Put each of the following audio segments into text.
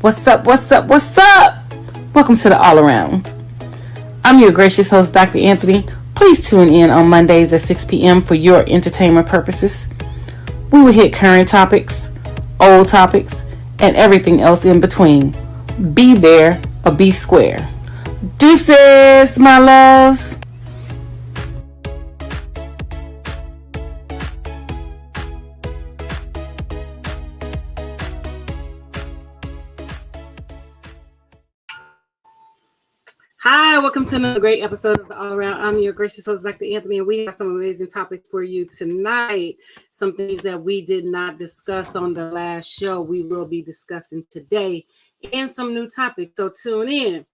What's up? What's up? What's up? Welcome to the All Around. I'm your gracious host, Dr. Anthony. Please tune in on Mondays at 6 p.m. for your entertainment purposes. We will hit current topics, old topics, and everything else in between. Be there or be square. Deuces, my loves. Hi, welcome to another great episode of the All Around. I'm your gracious host, Dr. Anthony, and we have some amazing topics for you tonight. Some things that we did not discuss on the last show, we will be discussing today, and some new topics, so tune in.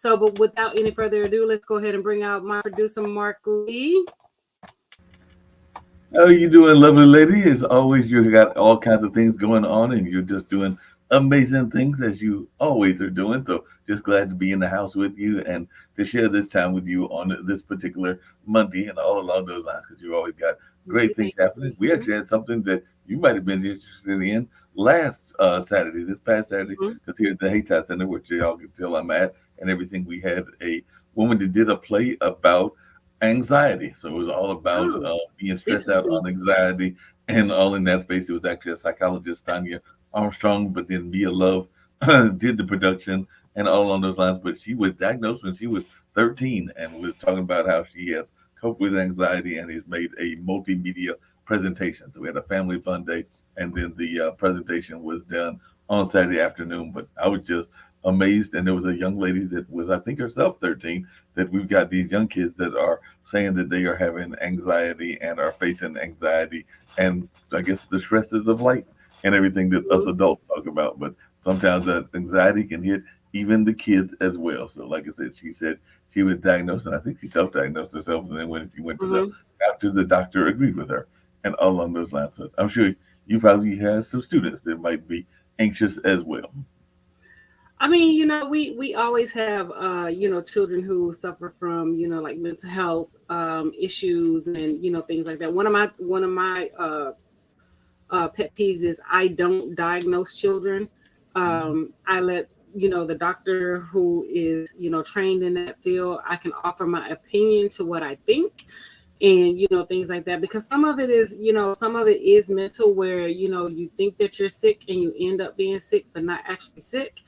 But without any further ado, let's go ahead and bring out my producer, Marc Lee. How are you doing, lovely lady? As always, you got all kinds of things going on, and you're just doing amazing things as you always are doing. So just glad to be in the house with you and to share this time with you on this particular Monday and all along those lines, because you always got great things happening. We actually had something that you might have been interested in last Saturday, this past Saturday, because here at the Hayti Center, which y'all can tell I'm at and everything, we had a woman that did a play about anxiety. So it was all about being stressed out on anxiety and all in that space. It was actually a psychologist, Tanya Armstrong, but then Mia Love did the production and all along those lines. But she was diagnosed when she was 13 and was talking about how she has coped with anxiety and has made a multimedia presentation. So we had a family fun day, and then the presentation was done on Saturday afternoon. But I was just amazed, and there was a young lady that was, I think, herself 13, that we've got these young kids that are saying that they are having anxiety and are facing anxiety and I guess the stresses of life and everything that us adults talk about. But sometimes that anxiety can hit even the kids as well. So like I said, she said she was diagnosed, and I think she self-diagnosed herself, and then when she went to the doctor agreed with her and all along those lines. So I'm sure you probably have some students that might be anxious as well. I mean, we always have, children who suffer from, like mental health issues and, things like that. One of my pet peeves is I don't diagnose children. I let, the doctor who is, trained in that field, I can offer my opinion to what I think and, things like that, because some of it is mental, where, you think that you're sick and you end up being sick, but not actually sick.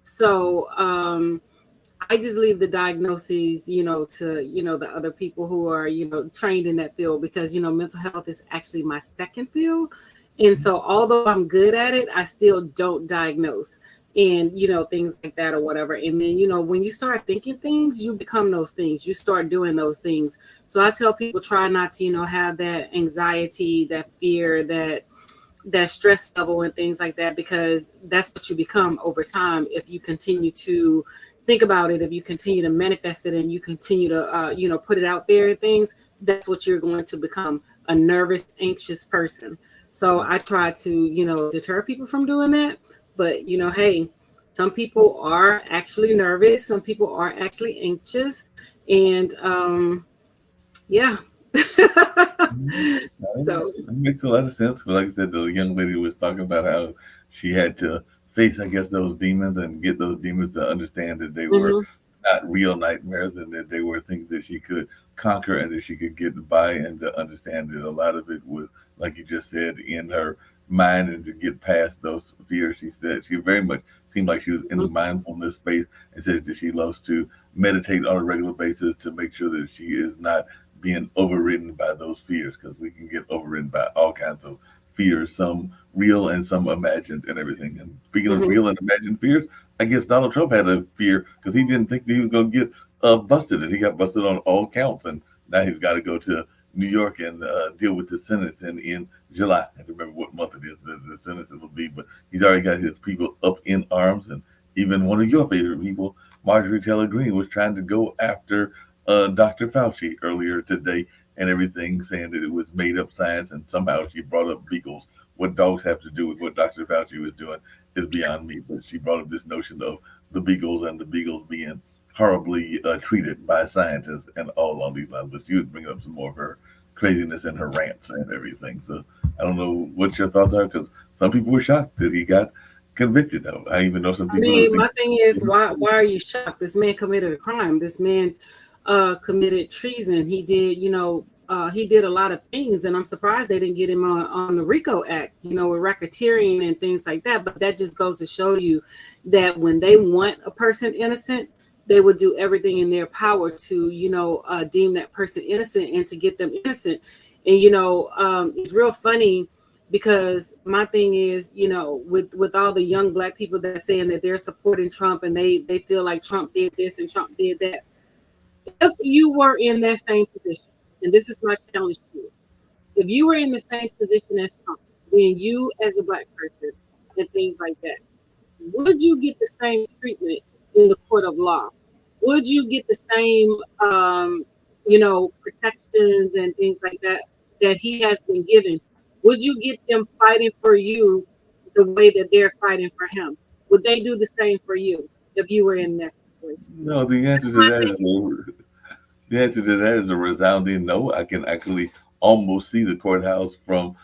So I just leave the diagnoses, to, the other people who are, trained in that field, because, mental health is actually my second field. And so although I'm good at it, I still don't diagnose and, things like that or whatever. And then, when you start thinking things, you become those things. You start doing those things. So I tell people, try not to, have that anxiety, that fear, that stress level and things like that, because that's what you become over time if you continue to think about it, if you continue to manifest it, and you continue to put it out there and things. That's what you're going to become, a nervous, anxious person. So I try to deter people from doing that. But hey, some people are actually nervous, some people are actually anxious, and yeah. So it makes a lot of sense. But like I said, the young lady was talking about how she had to face, I guess, those demons and get those demons to understand that they were not real nightmares, and that they were things that she could conquer and that she could get by, and to understand that a lot of it was, like you just said, in her mind, and to get past those fears. She said she very much seemed like she was in the mindfulness space, and said that she loves to meditate on a regular basis to make sure that she is not being overridden by those fears, because we can get overridden by all kinds of fears, some real and some imagined and everything. And speaking of real and imagined fears, I guess Donald Trump had a fear because he didn't think that he was going to get busted, and he got busted on all counts, and now he's got to go to New York and deal with the sentence in July. I don't remember what month it is that the sentence will be, but he's already got his people up in arms. And even one of your favorite people, Marjorie Taylor Greene, was trying to go after Dr. Fauci earlier today and everything, saying that it was made up science, and somehow she brought up beagles. What dogs have to do with what Dr. Fauci was doing is beyond me, but she brought up this notion of the beagles and the beagles being horribly treated by scientists and all along these lines. But she was bringing up some more of her craziness and her rants and everything. So I don't know what your thoughts are, because some people were shocked that he got convicted of. I even know some I people who mean, think. my thing is, why are you shocked? This man committed a crime. This man committed treason. He did a lot of things, and I'm surprised they didn't get him on the RICO Act, with racketeering and things like that. But that just goes to show you that when they want a person innocent, they would do everything in their power to, deem that person innocent and to get them innocent. And it's real funny because my thing is, with all the young black people that are saying that they're supporting Trump and they feel like Trump did this and Trump did that. If you were in that same position, and this is my challenge to you, if you were in the same position as Trump, then you as a black person and things like that, would you get the same treatment in the court of law? Would you get the same, protections and things like that that he has been given? Would you get them fighting for you the way that they're fighting for him? Would they do the same for you if you were in that situation? No, the answer That's to my that is thing. the answer to that is a resounding no. I can actually almost see the courthouse from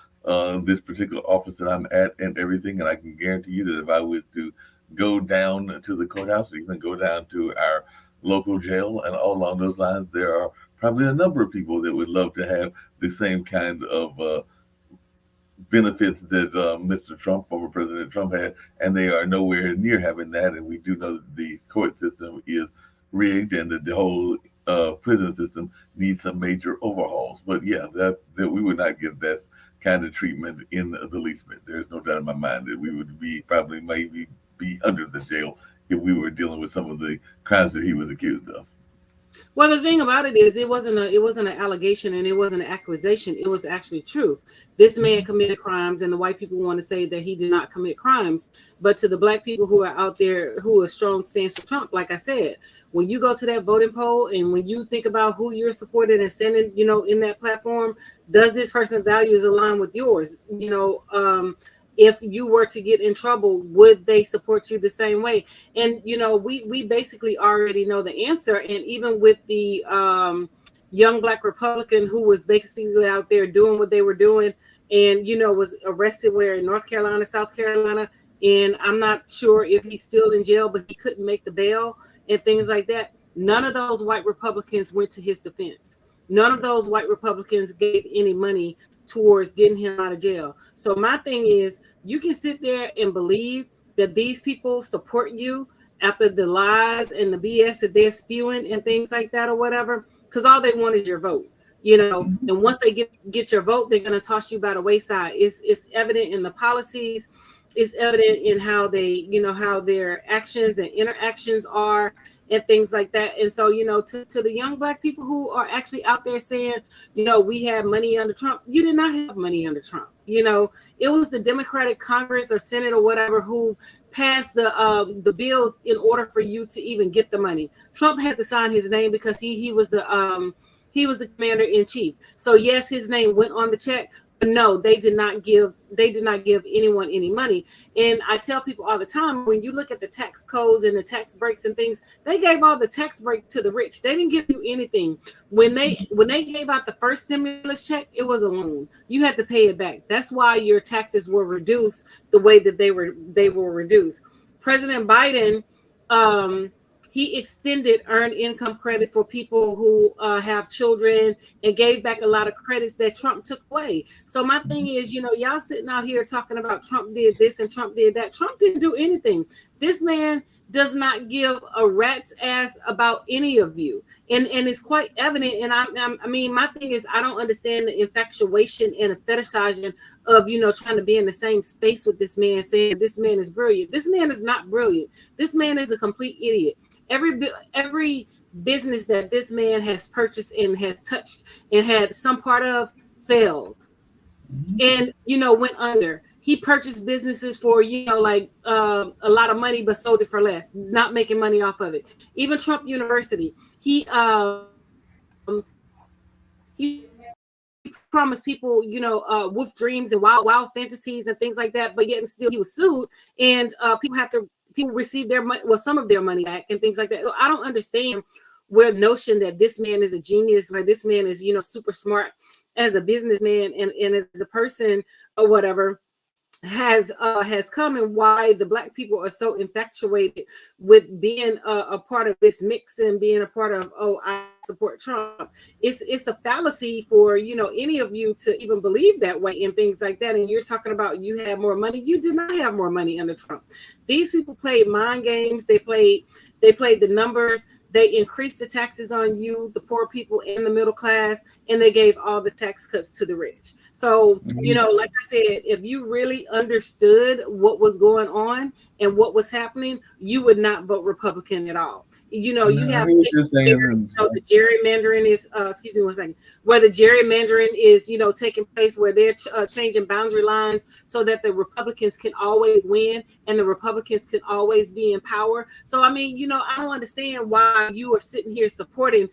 this particular office that I'm at and everything, and I can guarantee you that if I was to go down to the courthouse, or even go down to our local jail and all along those lines, there are probably a number of people that would love to have the same kind of benefits that Mr. Trump, former President Trump, had, and they are nowhere near having that. And we do know that the court system is rigged, and that the whole prison system needs some major overhauls. But yeah, that we would not get that kind of treatment in the least bit. There's no doubt in my mind that we would be probably maybe be under the jail if we were dealing with some of the crimes that he was accused of. Well, the thing about it is, it wasn't an allegation and it wasn't an accusation. It was actually truth. This man committed crimes, and the white people want to say that he did not commit crimes. But to the black people who are out there who are strong stance for Trump, like I said, when you go to that voting poll and when you think about who you're supporting and standing, in that platform, does this person's values align with yours? If you were to get in trouble, would they support you the same way? And we basically already know the answer. And even with the young black Republican who was basically out there doing what they were doing, and was arrested where in North Carolina, South Carolina, and I'm not sure if he's still in jail, but he couldn't make the bail and things like that. None of those white Republicans went to his defense. None of those white Republicans gave any money towards getting him out of jail. So my thing is, you can sit there and believe that these people support you after the lies and the BS that they're spewing and things like that or whatever, because all they want is your vote. And once they get your vote, they're going to toss you by the wayside. It's evident in the policies. It's evident in how how their actions and interactions are and things like that. And so, to the young black people who are actually out there saying, we had money under Trump, you did not have money under Trump. It was the Democratic Congress or Senate or whatever who passed the bill in order for you to even get the money. Trump had to sign his name because he was the commander in chief. So yes, his name went on the check, but no, they did not give anyone any money. And I tell people all the time, when you look at the tax codes and the tax breaks and things, they gave all the tax break to the rich. They didn't give you anything. When they gave out the first stimulus check, it was a loan. You had to pay it back. That's why your taxes were reduced the way that they were reduced. President Biden, he extended earned income credit for people who have children and gave back a lot of credits that Trump took away. So my thing is, y'all sitting out here talking about Trump did this and Trump did that. Trump didn't do anything. This man does not give a rat's ass about any of you. And it's quite evident. And I mean, my thing is, I don't understand the infatuation and the fetishizing of, trying to be in the same space with this man, saying this man is brilliant. This man is not brilliant. This man is a complete idiot. Every business that this man has purchased and has touched and had some part of failed and went under. He purchased businesses for like a lot of money but sold it for less, not making money off of it. Even Trump University, he promised people wolf dreams and wild fantasies and things like that, but yet and still he was sued, and people receive their money, well, some of their money back and things like that. So I don't understand where the notion that this man is a genius, where this man is, super smart as a businessman and as a person or whatever, has come, and why the black people are so infatuated with being a part of this mix and being a part of, oh, I support Trump. It's a fallacy for, any of you to even believe that way and things like that. And you're talking about you have more money. You did not have more money under Trump. These people played mind games. They played the numbers. They increased the taxes on you, the poor people, and the middle class, and they gave all the tax cuts to the rich. So, Mhm. like I said, if you really understood what was going on and what was happening, you would not vote Republican at all. You I have hear what you're places saying. where, the gerrymandering is, excuse me one second, where the gerrymandering is, taking place, where they're changing boundary lines so that the Republicans can always win and the Republicans can always be in power. So, I mean, I don't understand why you are sitting here supporting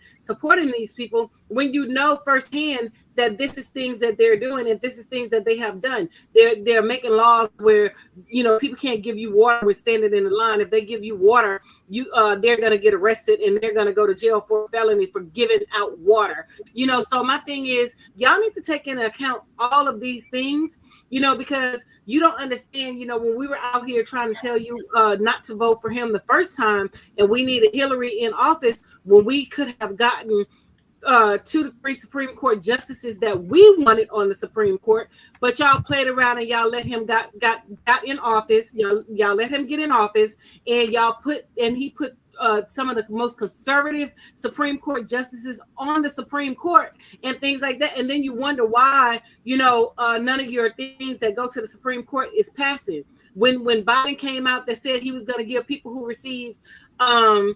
these people when you know firsthand that this is things that they're doing and this is things that they have done. They're making laws where people can't give you water when standing in the line. If they give you water, they're gonna get arrested and they're gonna go to jail for a felony for giving out water. So my thing is, y'all need to take into account all of these things, because you don't understand. When we were out here trying to tell you not to vote for him the first time, and we needed Hillary in office, when we could have gotten 2 to 3 Supreme Court justices that we wanted on the Supreme Court, but y'all played around and y'all let him got in office. Y'all let him get in office, and he put some of the most conservative Supreme Court justices on the Supreme Court and things like that. And then you wonder why none of your things that go to the Supreme Court is passing. When Biden came out that said he was going to give people who received Pell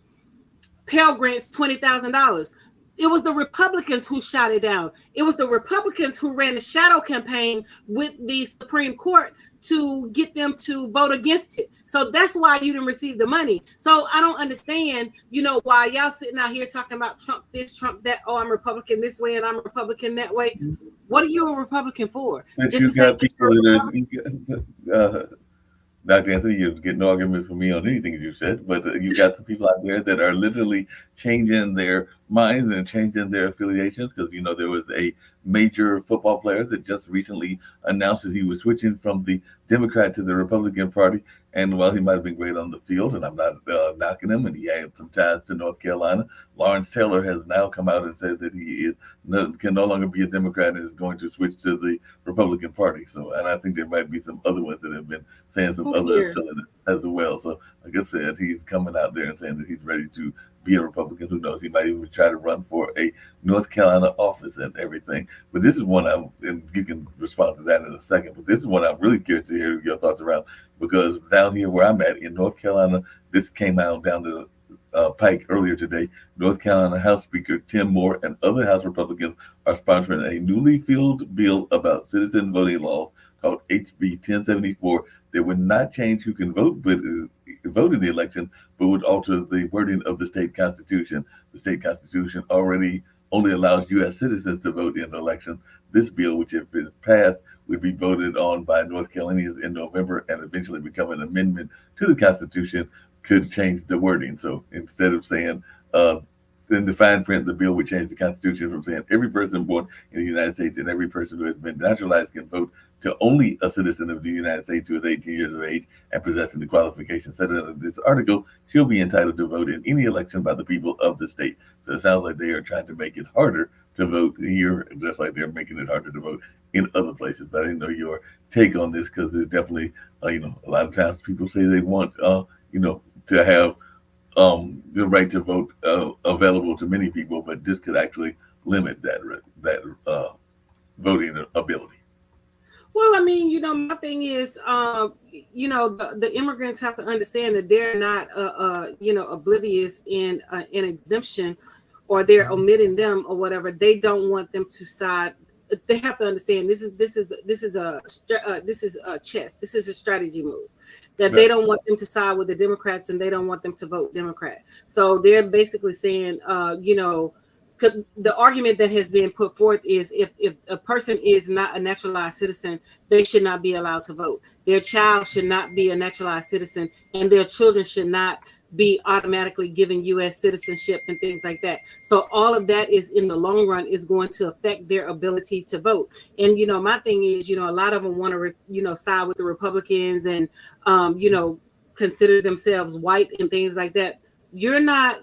Grants $20,000. It was the Republicans who shot it down. It was the Republicans who ran the shadow campaign with the Supreme Court to get them to vote against it. So that's why you didn't receive the money. So I don't understand, why y'all sitting out here talking about Trump this, Trump that. Oh, I'm Republican this way and I'm Republican that way. What are you a Republican for? But Just you to say got that people you're a that are, Dr. Anthony, you're getting no argument from me on anything you said, but you got some people out there that are literally changing their minds and changing their affiliations because, there was a major football player that just recently announced that he was switching from the Democrat to the Republican Party. And while he might have been great on the field, and I'm not knocking him, and he had some ties to North Carolina, Lawrence Taylor has now come out and said that he can no longer be a Democrat and is going to switch to the Republican Party. So, and I think there might be some other ones that have been saying some Who other cares? silliness as well. So, like I said, he's coming out there and saying that he's ready to be a Republican. Who knows? He might even try to run for a North Carolina office and everything. But this is one and you can respond to that in a second. But this is one I'm really curious to hear your thoughts around because down here where I'm at in North Carolina, this came out down to Pike earlier today. North Carolina House Speaker Tim Moore and other House Republicans are sponsoring a newly filled bill about citizen voting laws called HB 1074 that would not change who can vote, but vote in the election, but would alter the wording of the state constitution. The state constitution already only allows U.S. citizens to vote in the election. This bill, which if it passed, would be voted on by North Carolinians in November and eventually become an amendment to the Constitution, could change the wording. So instead of saying, in the fine print, the bill would change the Constitution from saying every person born in the United States and every person who has been naturalized can vote to only a citizen of the United States who is 18 years of age and possessing the qualifications set out in this article shall be entitled to vote in any election by the people of the state. So it sounds like they are trying to make it harder to vote here, just like they're making it harder to vote in other places. But I didn't know your take on this because it definitely, a lot of times people say they want, to have the right to vote available to many people, but this could actually limit that voting ability. Well, I mean, my thing is, the immigrants have to understand that they're not, oblivious in an exemption, or they're omitting them or whatever. They don't want them to side. They have to understand this is a chess. This is a strategy move. That they Right. don't want them to side with the Democrats and they don't want them to vote Democrat. So they're basically saying, the argument that has been put forth is if a person is not a naturalized citizen, they should not be allowed to vote. Their child should not be a naturalized citizen, and their children should not be automatically given U.S. citizenship and things like that. So all of that is in the long run is going to affect their ability to vote. And my thing is, a lot of them want to, side with the Republicans and, consider themselves white and things like that. You're not,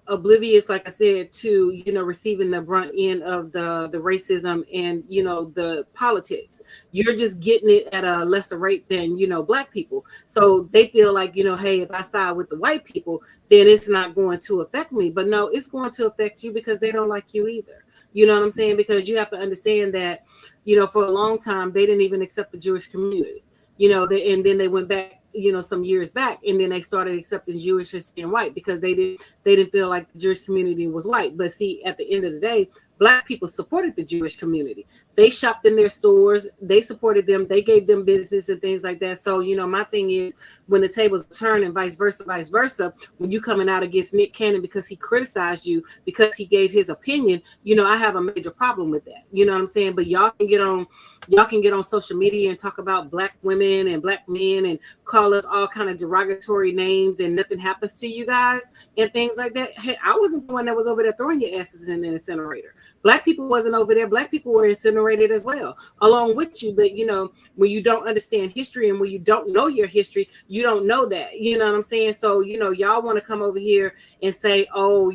oblivious, like I said, to receiving the brunt end of the racism and the politics. You're just getting it at a lesser rate than black people. So they feel like, hey, if I side with the white people, then it's not going to affect me. But no, it's going to affect you because they don't like you either. You know what I'm saying? Because you have to understand that for a long time they didn't even accept the Jewish community. And then they went back some years back, and then they started accepting Jewish as being white because they didn't feel like the Jewish community was white. But see, at the end of the day, black people supported the Jewish community. They shopped in their stores, they supported them, they gave them business and things like that. So my thing is, when the tables turn and vice versa, when you coming out against Nick Cannon because he criticized you because he gave his opinion, I have a major problem with that. You know what I'm saying? But y'all can get on social media and talk about black women and black men and call us all kind of derogatory names, and nothing happens to you guys and things like that. Hey, I wasn't the one that was over there throwing your asses in an incinerator. Black people wasn't over there. Black people were incinerated as well, along with you. But when you don't understand history and when you don't know your history, you don't know that. You know what I'm saying? So y'all want to come over here and say, oh,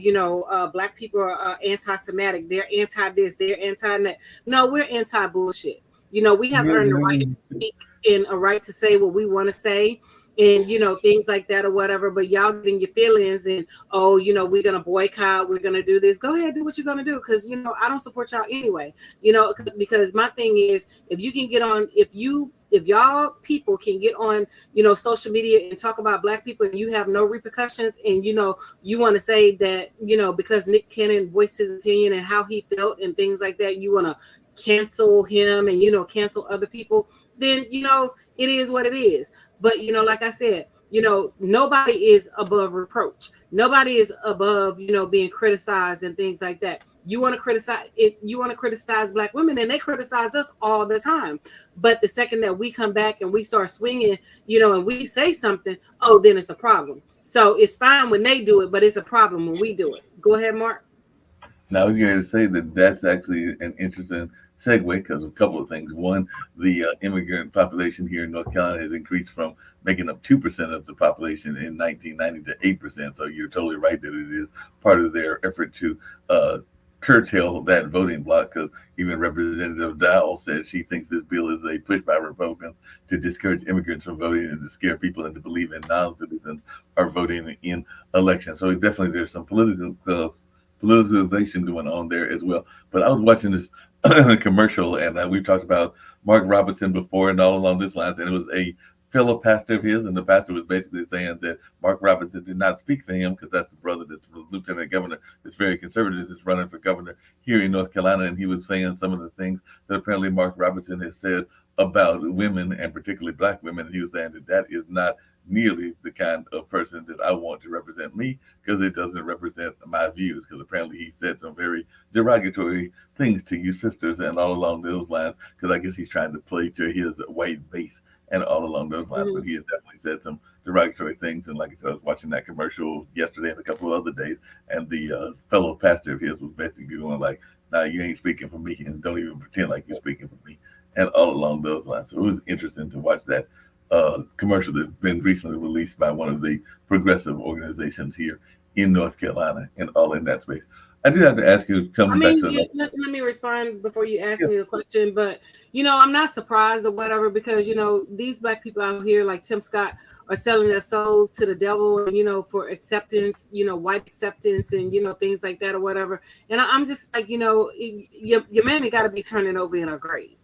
black people are anti-Semitic. They're anti this. They're anti that. No, we're anti bullshit. We have earned the right to speak and a right to say what we want to say, and things like that or whatever. But y'all getting your feelings and we're gonna boycott, we're gonna do this. Go ahead, do what you're gonna do, because I don't support y'all anyway. Because my thing is, if you can get on, if y'all people can get on social media and talk about black people and you have no repercussions, and you want to say that because Nick Cannon voiced his opinion and how he felt and things like that, you want to cancel him and cancel other people, then it is what it is. But like I said, nobody is above reproach. Nobody is above being criticized and things like that. You want to criticize black women, and they criticize us all the time. But the second that we come back and we start swinging, and we say something, oh, then it's a problem. So it's fine when they do it, but it's a problem when we do it. Go ahead, Mark. Now, I was going to say that that's actually an interesting segue because of a couple of things. One, the immigrant population here in North Carolina has increased from making up 2% of the population in 1990 to 8%. So you're totally right that it is part of their effort to curtail that voting block, because even Representative Dowell said she thinks this bill is a push by Republicans to discourage immigrants from voting and to scare people into believing non-citizens are voting in elections. So definitely there's some politicization going on there as well. But I was watching this commercial, and we've talked about Mark Robinson before and all along this lines, and it was a fellow pastor of his, and the pastor was basically saying that Mark Robinson did not speak for him because that's the brother that's the lieutenant governor that's very conservative, that's running for governor here in North Carolina, and he was saying some of the things that apparently Mark Robinson has said about women and particularly black women, and he was saying that that is not nearly the kind of person that I want to represent me, because it doesn't represent my views, because apparently he said some very derogatory things to you sisters and all along those lines, because I guess he's trying to play to his white base and all along those lines. But he has definitely said some derogatory things. And like I said, I was watching that commercial yesterday and a couple of other days, and the fellow pastor of his was basically going like, nah, you ain't speaking for me, and don't even pretend like you're speaking for me, and all along those lines. So it was interesting to watch that commercial that's been recently released by one of the progressive organizations here in North Carolina, and all in that space. I do have to ask you, coming back to let me respond before you ask me the question. But I'm not surprised or whatever, because these black people out here like Tim Scott are selling their souls to the devil, for acceptance, white acceptance, and things like that or whatever. And I'm just like, your man got to be turning over in a grave.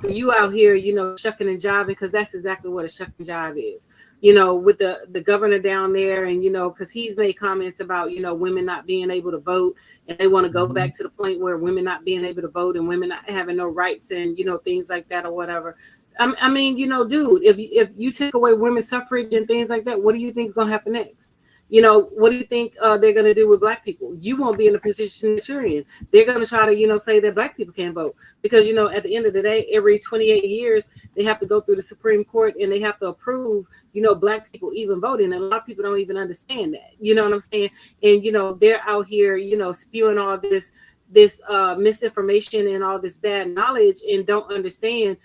For you out here, shucking and jiving, because that's exactly what a shuck and jive is, with the governor down there, and, because he's made comments about, women not being able to vote, and they want to go back to the point where women not being able to vote and women not having no rights and, things like that or whatever. I mean, dude, if you take away women's suffrage and things like that, what do you think is going to happen next? What do you think they're going to do with black people? You won't be in the position that you're in. They're going to try to, say that black people can't vote because, at the end of the day, every 28 years, they have to go through the Supreme Court and they have to approve, black people even voting. And a lot of people don't even understand that. You know what I'm saying? And, they're out here, spewing all this misinformation and all this bad knowledge and don't understand,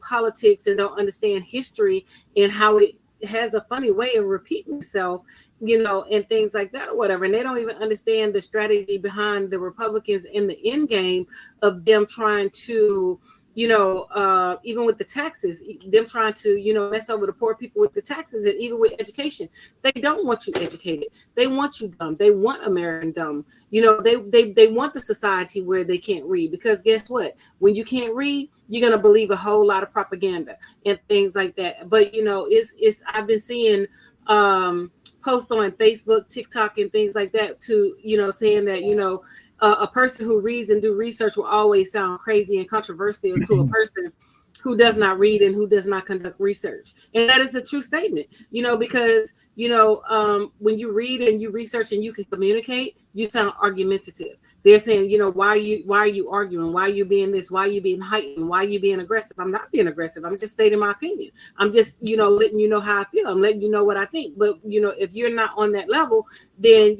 politics and don't understand history and how it has a funny way of repeating itself, and things like that or whatever. And they don't even understand the strategy behind the Republicans in the end game of them trying to, even with the taxes, them trying to, mess over the poor people with the taxes and even with education. They don't want you educated. They want you dumb. They want American dumb. They want the society where they can't read because guess what? When you can't read, you're gonna believe a whole lot of propaganda and things like that. But it's I've been seeing posts on Facebook, TikTok, and things like that to saying that a person who reads and do research will always sound crazy and controversial to a person who does not read and who does not conduct research. And that is a true statement, because, when you read and you research and you can communicate, you sound argumentative. They're saying, why are you arguing? Why are you being this? Why are you being heightened? Why are you being aggressive? I'm not being aggressive. I'm just stating my opinion. I'm just, letting you know how I feel. I'm letting you know what I think. But, if you're not on that level, then,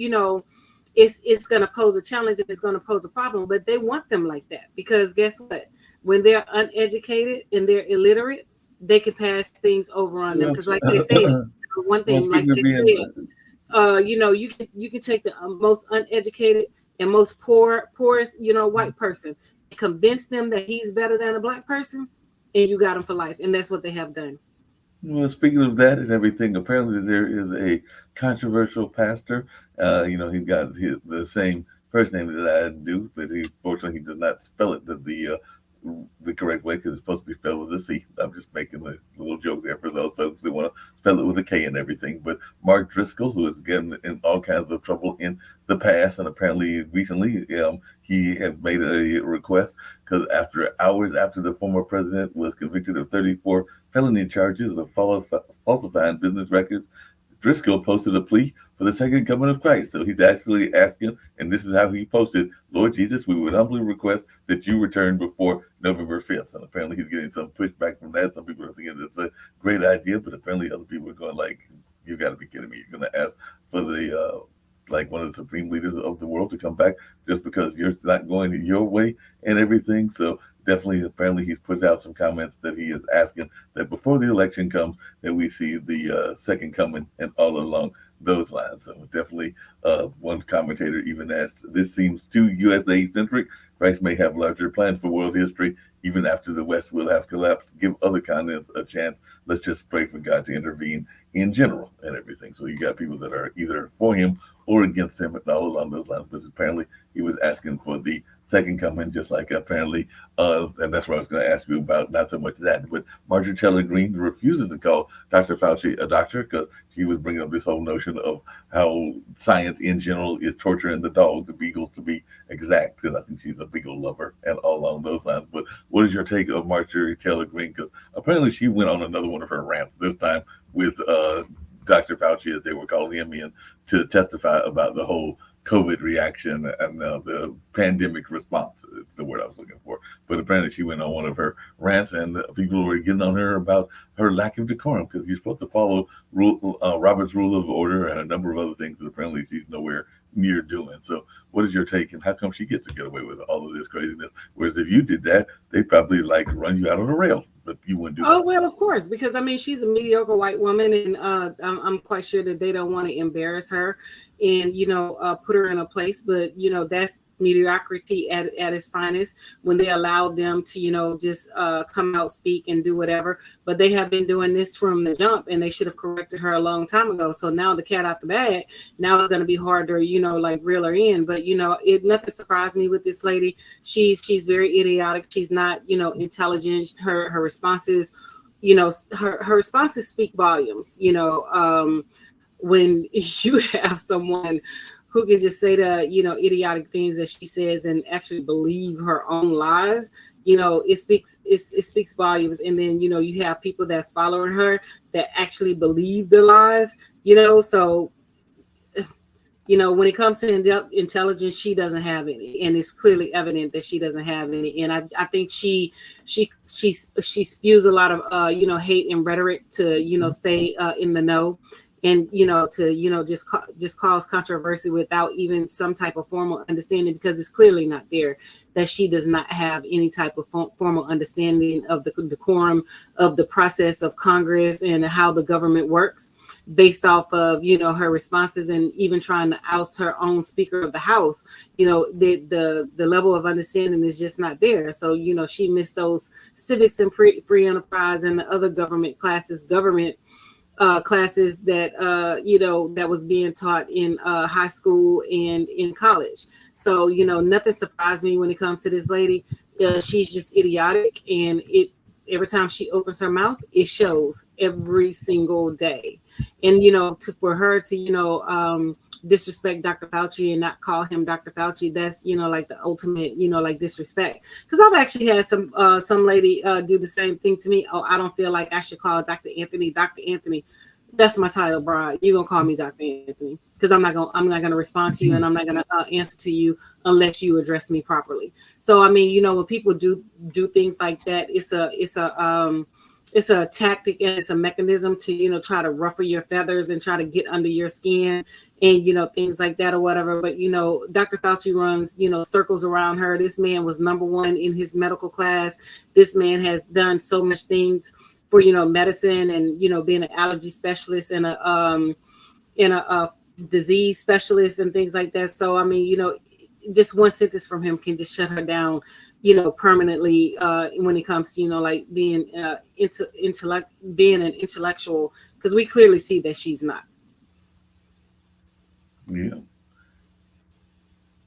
it's going to pose a challenge and it's going to pose a problem. But they want them like that because guess what? When they're uneducated and they're illiterate, they can pass things over on them. Because like they said, one Well, thing, like speaking of they being, said, you can take the most uneducated and most poorest, white person, and convince them that he's better than a black person, and you got him for life. And that's what they have done. well, speaking of that and everything, apparently there is a controversial pastor. He's got the same first name that I do, but fortunately he does not spell it the correct way because it's supposed to be spelled with a C. I'm just making a little joke there for those folks that want to spell it with a K and everything. But Mark Driscoll, who has gotten in all kinds of trouble in the past, and apparently recently, he had made a request because after hours after the former president was convicted of 34 felony charges of falsifying business records, Driscoll posted a plea for the second coming of Christ. So he's actually asking, and this is how he posted, Lord Jesus, we would humbly request that you return before November 5th. And apparently he's getting some pushback from that. Some people are thinking it's a great idea, but apparently other people are going like, you got to be kidding me. You're going to ask for the, like one of the supreme leaders of the world to come back just because you're not going your way and everything. So definitely, apparently he's put out some comments that he is asking that before the election comes, that we see the second coming and all along those lines. So definitely, one commentator even asked, "This seems too USA centric. Christ may have larger plans for world history. Even after the West will have collapsed, give other continents a chance. Let's just pray for God to intervene in general and everything." So you got people that are either for him or against him and all along those lines. But apparently he was asking for the second coming, just like apparently, and that's what I was going to ask you about, not so much that, but Marjorie Taylor Greene refuses to call Dr. Fauci a doctor because she was bringing up this whole notion of how science in general is torturing the dog, the beagles to be exact, because I think she's a beagle lover and all along those lines. But what is your take of Marjorie Taylor Greene? Because apparently she went on another one of her rants, this time with Dr. Fauci, as they were calling him in, to testify about the whole COVID reaction and the pandemic response. It's the word I was looking for. But apparently she went on one of her rants and people were getting on her about her lack of decorum because you're supposed to follow Robert's Rule of Order and a number of other things that apparently she's nowhere near doing. So what is your take and how come she gets to get away with all of this craziness? Whereas if you did that, they'd probably like run you out on the rail. But you wouldn't do that. Oh, well, of course, because I mean, she's a mediocre white woman, and I'm quite sure that they don't want to embarrass her and, put her in a place. But, that's mediocrity at its finest when they allow them to, just come out, speak and do whatever. But they have been doing this from the jump and they should have corrected her a long time ago. So now the cat out the bag, now it's going to be harder, like reel her in. But, nothing surprised me with this lady. She's very idiotic. She's not, intelligent. Her responses, her responses speak volumes, when you have someone who can just say the, idiotic things that she says and actually believe her own lies, it speaks volumes. And then, you have people that's following her that actually believe the lies, so When it comes to intelligence, she doesn't have any, and it's clearly evident that she doesn't have any. And I think she spews a lot of hate and rhetoric to stay in the know, and to just cause controversy without even some type of formal understanding, because it's clearly not there that she does not have any type of formal understanding of the decorum of the process of Congress and how the government works, based off of her responses, and even trying to oust her own Speaker of the House. The level of understanding is just not there. So she missed those civics and free enterprise and the other government classes that that was being taught in high school and in college. So nothing surprised me when it comes to this lady. She's just idiotic, and every time she opens her mouth, it shows every single day. And for her to disrespect Dr. Fauci and not call him Dr. Fauci, that's like the ultimate like disrespect. Because I've actually had some lady do the same thing to me. Oh, I don't feel like I should call Dr. Anthony Dr. Anthony. That's my title, bro. You gonna call me Dr. Anthony, because I'm not gonna respond to you, and I'm not gonna answer to you unless you address me properly. So I mean, when people do things like that, it's a tactic, and it's a mechanism to try to ruffle your feathers and try to get under your skin, and things like that or whatever. But Dr. Fauci runs circles around her. This man was number one in his medical class. This man has done so much things for medicine, and being an allergy specialist and a disease specialist and things like that. So I mean, just one sentence from him can just shut her down permanently when it comes to like being being an intellectual, because we clearly see that she's not. Yeah.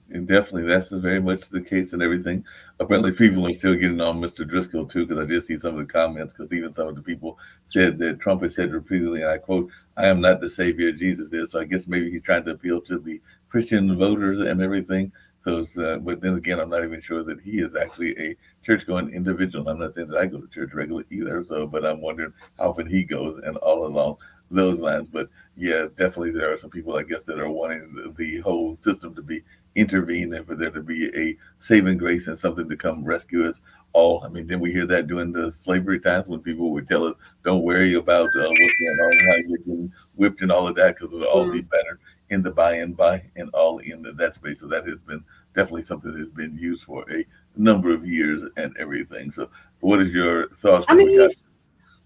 And definitely, that's very much the case and everything. Apparently, people are still getting on Mr. Driscoll too, because I did see some of the comments. Because even some of the people said that Trump has said repeatedly, and I quote, "I am not the savior, Jesus is." So I guess maybe he's trying to appeal to the Christian voters and everything. So, but then again, I'm not even sure that he is actually a church-going individual. I'm not saying that I go to church regularly either. So, but I'm wondering how often he goes and all along those lines. But yeah, definitely there are some people, I guess, that are wanting the whole system to be intervened and for there to be a saving grace and something to come rescue us all. I mean, didn't we hear that during the slavery times when people would tell us, "Don't worry about what's going on, how you're getting whipped and all of that, because it'll all be better in the by and by and all in that space." So that has been definitely something that has been used for a number of years and everything. So, what is your thoughts I when we got?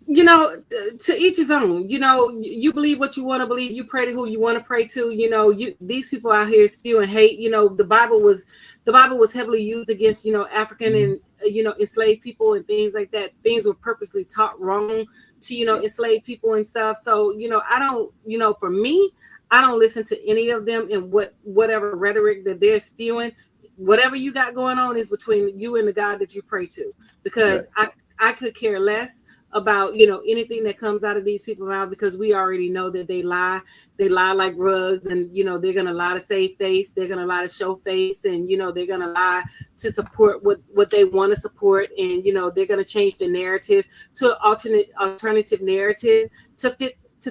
mean, to each his own. You believe what you want to believe. You pray to who you want to pray to. These people out here spewing hate. The Bible was heavily used against African and enslaved people and things like that. Things were purposely taught wrong to enslaved people and stuff. So I don't for me, I don't listen to any of them, and whatever rhetoric that they're spewing. Whatever you got going on is between you and the God that you pray to, because I could care less about anything that comes out of these people mouth, because we already know that they lie like rugs, and they're gonna lie to save face, they're gonna lie to show face, and they're gonna lie to support what they want to support, and they're gonna change the narrative to an alternative narrative to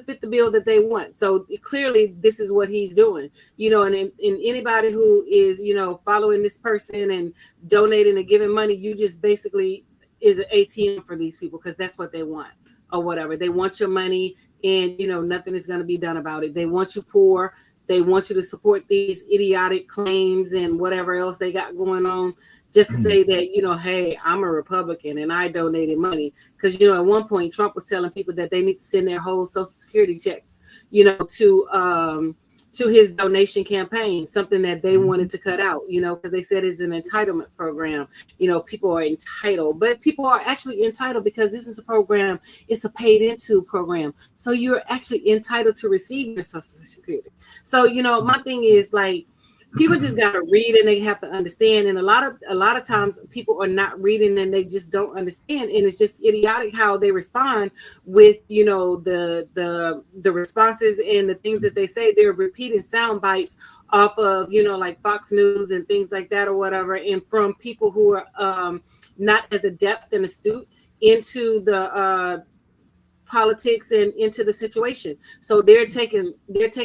fit the bill that they want. So clearly this is what he's doing, and anybody who is following this person and donating and giving money, you just basically is an ATM for these people, because that's what they want or whatever. They want your money, and nothing is going to be done about it. They want you poor. They want you to support these idiotic claims and whatever else they got going on, just to say that hey, I'm a Republican and I donated money. Because at one point Trump was telling people that they need to send their whole Social Security checks to his donation campaign, something that they wanted to cut out, because they said it's an entitlement program. People are entitled, but people are actually entitled because this is a program. It's a paid into program. So you're actually entitled to receive your Social Security. So, my thing is, like, people just got to read, and they have to understand. And a lot of times people are not reading, and they just don't understand. And it's just idiotic how they respond with the responses and the things that they say. They're repeating sound bites off of like Fox News and things like that or whatever, and from people who are not as adept and astute into politics and into the situation. So they're taking bits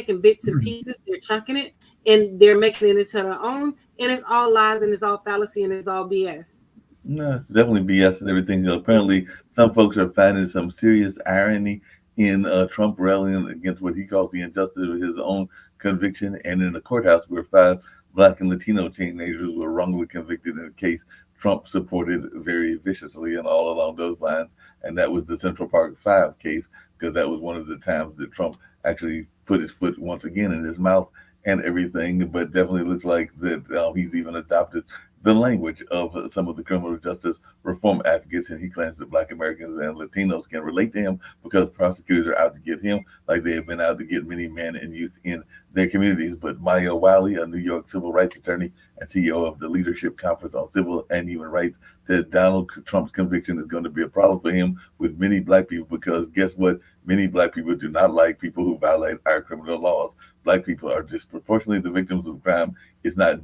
and pieces, they're chunking it, and they're making it into their own. And it's all lies and it's all fallacy and it's all BS. No, it's definitely BS and everything. Apparently, some folks are finding some serious irony in Trump rallying against what he calls the injustice of his own conviction, and in a courthouse where five Black and Latino teenagers were wrongly convicted in a case Trump supported very viciously and all along those lines. And that was the Central Park Five case, because that was one of the times that Trump actually put his foot once again in his mouth and everything. But definitely looks like that he's even adopted the language of some of the criminal justice reform advocates, and he claims that Black Americans and Latinos can relate to him because prosecutors are out to get him, like they have been out to get many men and youth in their communities. But Maya Wiley, a New York civil rights attorney and CEO of the Leadership Conference on Civil and Human Rights, said Donald Trump's conviction is going to be a problem for him with many Black people, because guess what? Many Black people do not like people who violate our criminal laws. Black people are disproportionately the victims of crime. It's not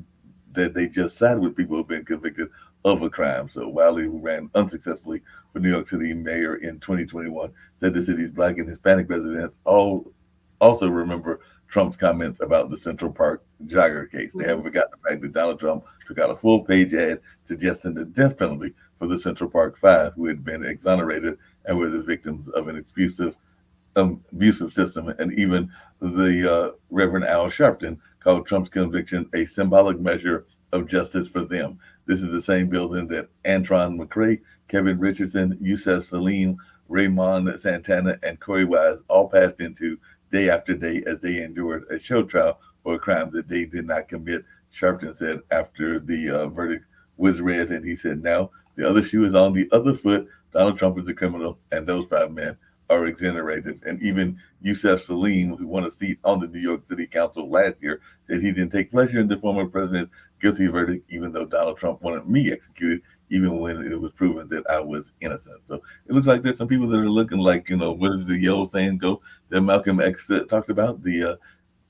that they just side with people who've been convicted of a crime. So Wiley, who ran unsuccessfully for New York City mayor in 2021, said the city's Black and Hispanic residents all also remember Trump's comments about the Central Park jogger case. They haven't forgotten the fact that Donald Trump took out a full-page ad suggesting the death penalty for the Central Park Five, who had been exonerated and were the victims of an abusive system. And even the Reverend Al Sharpton called Trump's conviction a symbolic measure of justice for them. This is the same building that Antron McCray, Kevin Richardson, Yusef Salim, Raymond Santana, and Corey Wise all passed into day after day as they endured a show trial for a crime that they did not commit. Sharpton said after the verdict was read, and he said, now the other shoe is on the other foot. Donald Trump is a criminal, and those five men are exonerated. And even Yusef Salim, who won a seat on the New York City Council last year, said he didn't take pleasure in the former president's guilty verdict, even though Donald Trump wanted me executed, even when it was proven that I was innocent. So it looks like there's some people that are looking like, where did the old saying go that Malcolm X talked about? The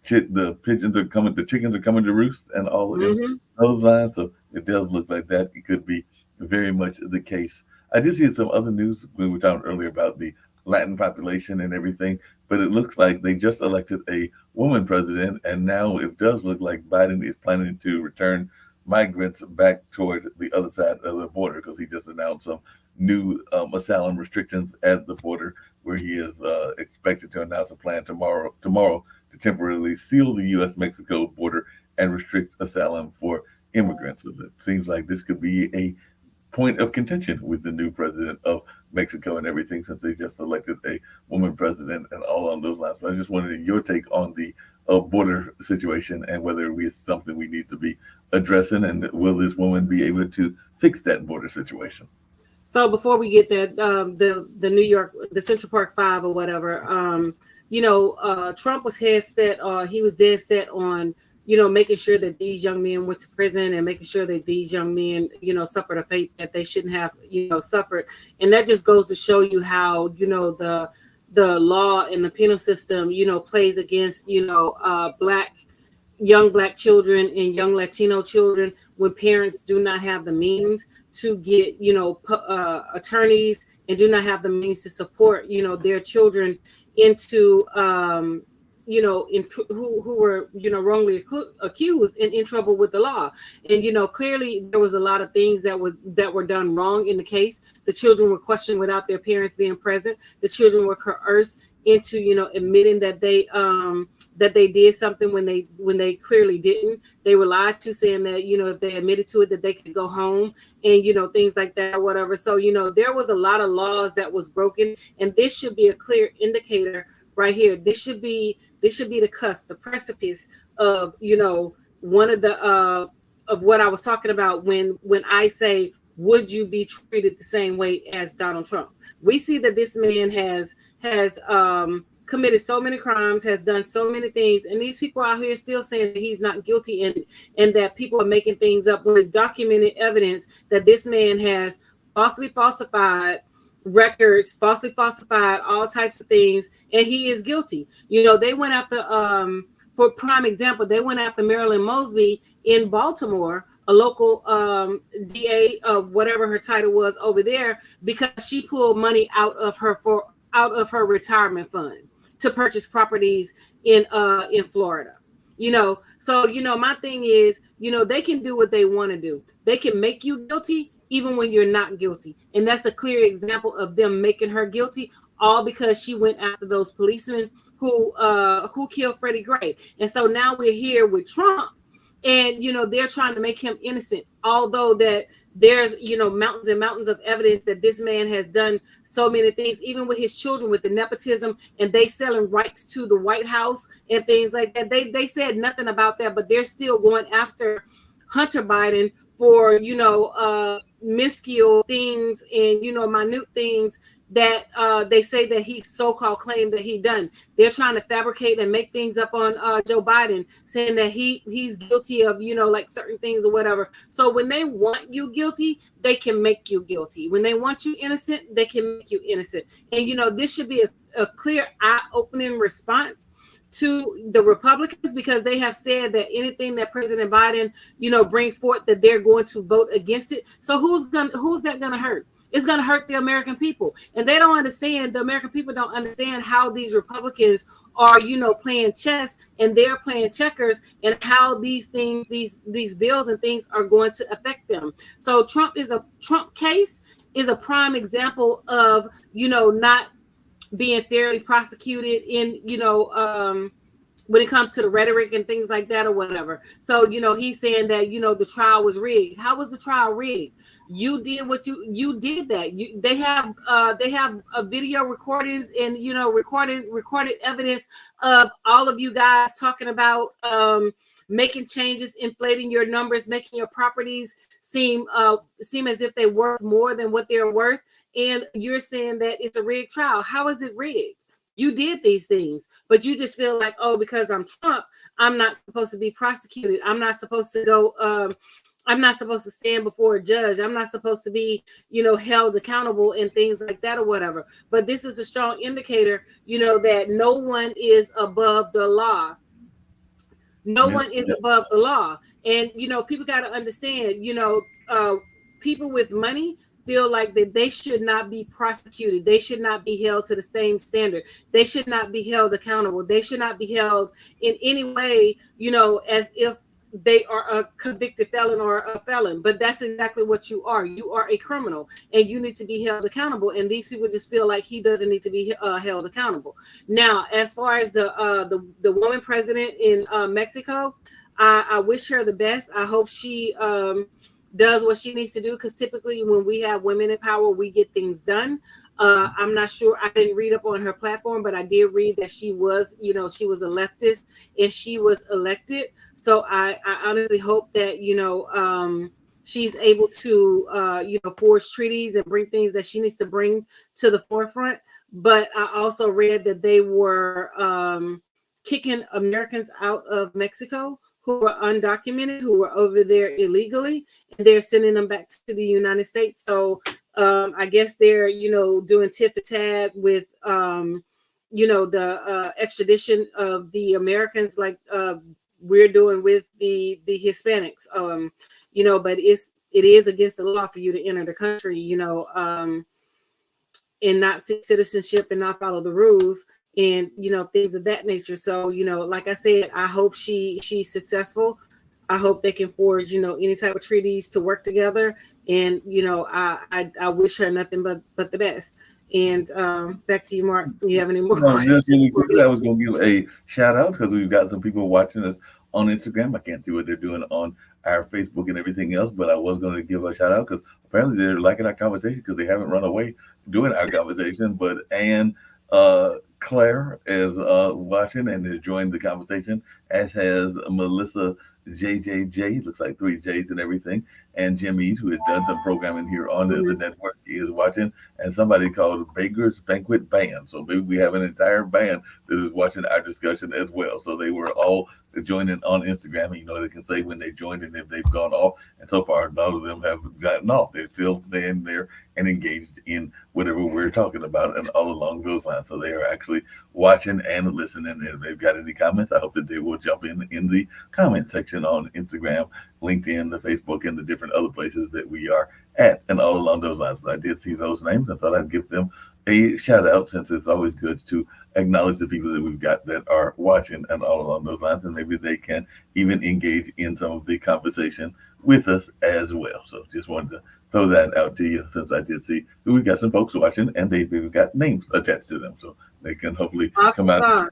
pigeons are coming, the chickens are coming to roost, and all of those lines. So it does look like that. It could be very much the case. I did see some other news. We were talking earlier about the Latin population and everything, but it looks like they just elected a woman president, and now it does look like Biden is planning to return migrants back toward the other side of the border, because he just announced some new asylum restrictions at the border, where he is expected to announce a plan tomorrow to temporarily seal the U.S.-Mexico border and restrict asylum for immigrants. So it seems like this could be a point of contention with the new president of Mexico and everything, since they just elected a woman president and all on those lines. But I just wanted your take on the border situation and whether it's something we need to be addressing, and will this woman be able to fix that border situation? So before we get that, the New York, the Central Park Five or whatever, Trump was he was dead set on making sure that these young men went to prison and making sure that these young men, suffered a fate that they shouldn't have, suffered. And that just goes to show you how, the law and the penal system, plays against, young Black children and young Latino children when parents do not have the means to get, attorneys, and do not have the means to support, their children into, who were, wrongly accused and in trouble with the law. And, clearly there was a lot of things that were done wrong in the case. The children were questioned without their parents being present. The children were coerced into, admitting that they did something when they clearly didn't. They were lied to, saying that, if they admitted to it, that they could go home and, things like that, whatever. So, there was a lot of laws that was broken, and this should be a clear indicator right here. This should be the cusp, the precipice of, one of the of what I was talking about when I say, would you be treated the same way as Donald Trump? We see that this man has committed so many crimes, has done so many things, and these people out here still saying that he's not guilty, and that people are making things up when it's documented evidence that this man has falsely falsified records, falsely falsified all types of things, and he is guilty. They went after, for prime example, they went after Marilyn Mosby in Baltimore, a local DA, whatever her title was over there, because she pulled money out of her out of her retirement fund to purchase properties in Florida. So my thing is, they can do what they want to do. They can make you guilty even when you're not guilty. And that's a clear example of them making her guilty, all because she went after those policemen who killed Freddie Gray. And so now we're here with Trump, and they're trying to make him innocent, although that there's mountains and mountains of evidence that this man has done so many things, even with his children, with the nepotism, and they selling rights to the White House and things like that. They said nothing about that, but they're still going after Hunter Biden for minuscule things and minute things that they say that he so-called claimed that he done. They're trying to fabricate and make things up on Joe Biden, saying that he's guilty of like certain things or whatever. So when they want you guilty, they can make you guilty. When they want you innocent, they can make you innocent. And this should be a clear eye-opening response to the Republicans, because they have said that anything that President Biden brings forth, that they're going to vote against it. So who's that gonna hurt? It's going to hurt the American people. And they don't understand, the American people don't understand how these Republicans are, playing chess, and they're playing checkers, and how these things, these bills and things are going to affect them. So Trump case is a prime example of, not being fairly prosecuted in, when it comes to the rhetoric and things like that or whatever. So, he's saying that, the trial was rigged. How was the trial rigged? You did what you did that. They have video recordings and, recorded evidence of all of you guys talking about making changes, inflating your numbers, making your properties seem as if they're worth more than what they're worth. And you're saying that it's a rigged trial. How is it rigged? You did these things, but you just feel like, oh, because I'm Trump, I'm not supposed to be prosecuted. I'm not supposed to go. I'm not supposed to stand before a judge. I'm not supposed to be, held accountable and things like that or whatever. But this is a strong indicator, that no one is above the law. No one is above the law. And, people got to understand, people with money feel like that they should not be prosecuted. They should not be held to the same standard. They should not be held accountable. They should not be held in any way, as if they are a convicted felon or a felon. But that's exactly what you are. You are a criminal, and you need to be held accountable. And these people just feel like he doesn't need to be held accountable. Now, as far as the woman president in Mexico, I wish her the best. I hope she does what she needs to do, because typically when we have women in power, we get things done. I'm not sure. I didn't read up on her platform, but I did read that she was, she was a leftist and she was elected. So I honestly hope that, she's able to, forge treaties and bring things that she needs to bring to the forefront. But I also read that they were kicking Americans out of Mexico who were undocumented, who were over there illegally, and they're sending them back to the United States. So I guess they're, doing tit for tat with, the extradition of the Americans, like we're doing with the Hispanics, but it is against the law for you to enter the country, and not seek citizenship and not follow the rules and, things of that nature. So, like I said, I hope she's successful. I hope they can forge, any type of treaties to work together. And, I wish her nothing but the best. And back to you, Mark. Do you have any more questions? Just really quickly, I was going to give a shout out because we've got some people watching us on Instagram. I can't see what they're doing on our Facebook and everything else, but I was going to give a shout out because apparently they're liking our conversation because they haven't run away doing our conversation. But Anne Claire is watching and has joined the conversation, as has Melissa JJJ, looks like 3 J's and everything, and Jim East, who has done some programming here on the network, is watching, and somebody called Baker's Banquet Band. So maybe we have an entire band that is watching our discussion as well. So they were all joining on Instagram. They can say when they joined and if they've gone off. And so far, none of them have gotten off. They're still staying there and engaged in whatever we're talking about and all along those lines. So they are actually watching and listening. And if they've got any comments, I hope that they will jump in the comment section on Instagram, LinkedIn, the Facebook, and the different other places that we are at and all along those lines. But I did see those names. I thought I'd give them a shout out, since it's always good to acknowledge the people that we've got that are watching and all along those lines, and maybe they can even engage in some of the conversation with us as well. So just wanted to throw that out to you, since I did see that we've got some folks watching and they've even got names attached to them. So they can hopefully Awesome come out. sauce.